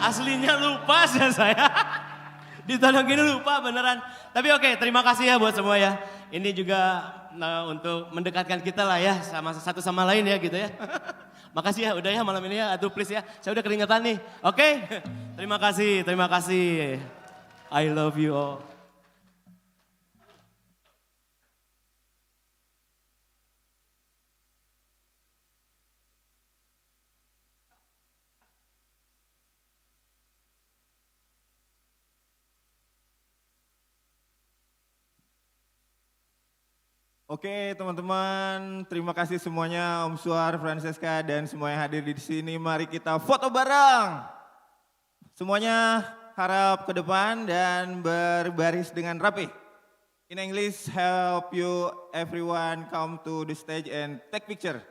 Aslinya lupa saya. Ditolong gini lupa beneran. Tapi oke, terima kasih ya buat semua ya. Ini juga untuk mendekatkan kita lah ya sama satu sama lain ya gitu ya. Makasih ya udah ya malam ini ya. Aduh please ya, saya udah keringetan nih. Oke, terima kasih, terima kasih. I love you all. Oke teman-teman, terima kasih semuanya Om Suar, Francesca dan semua yang hadir di sini. Mari kita foto bareng. Semuanya harap ke depan dan berbaris dengan rapi. In English, help you everyone come to the stage and take picture.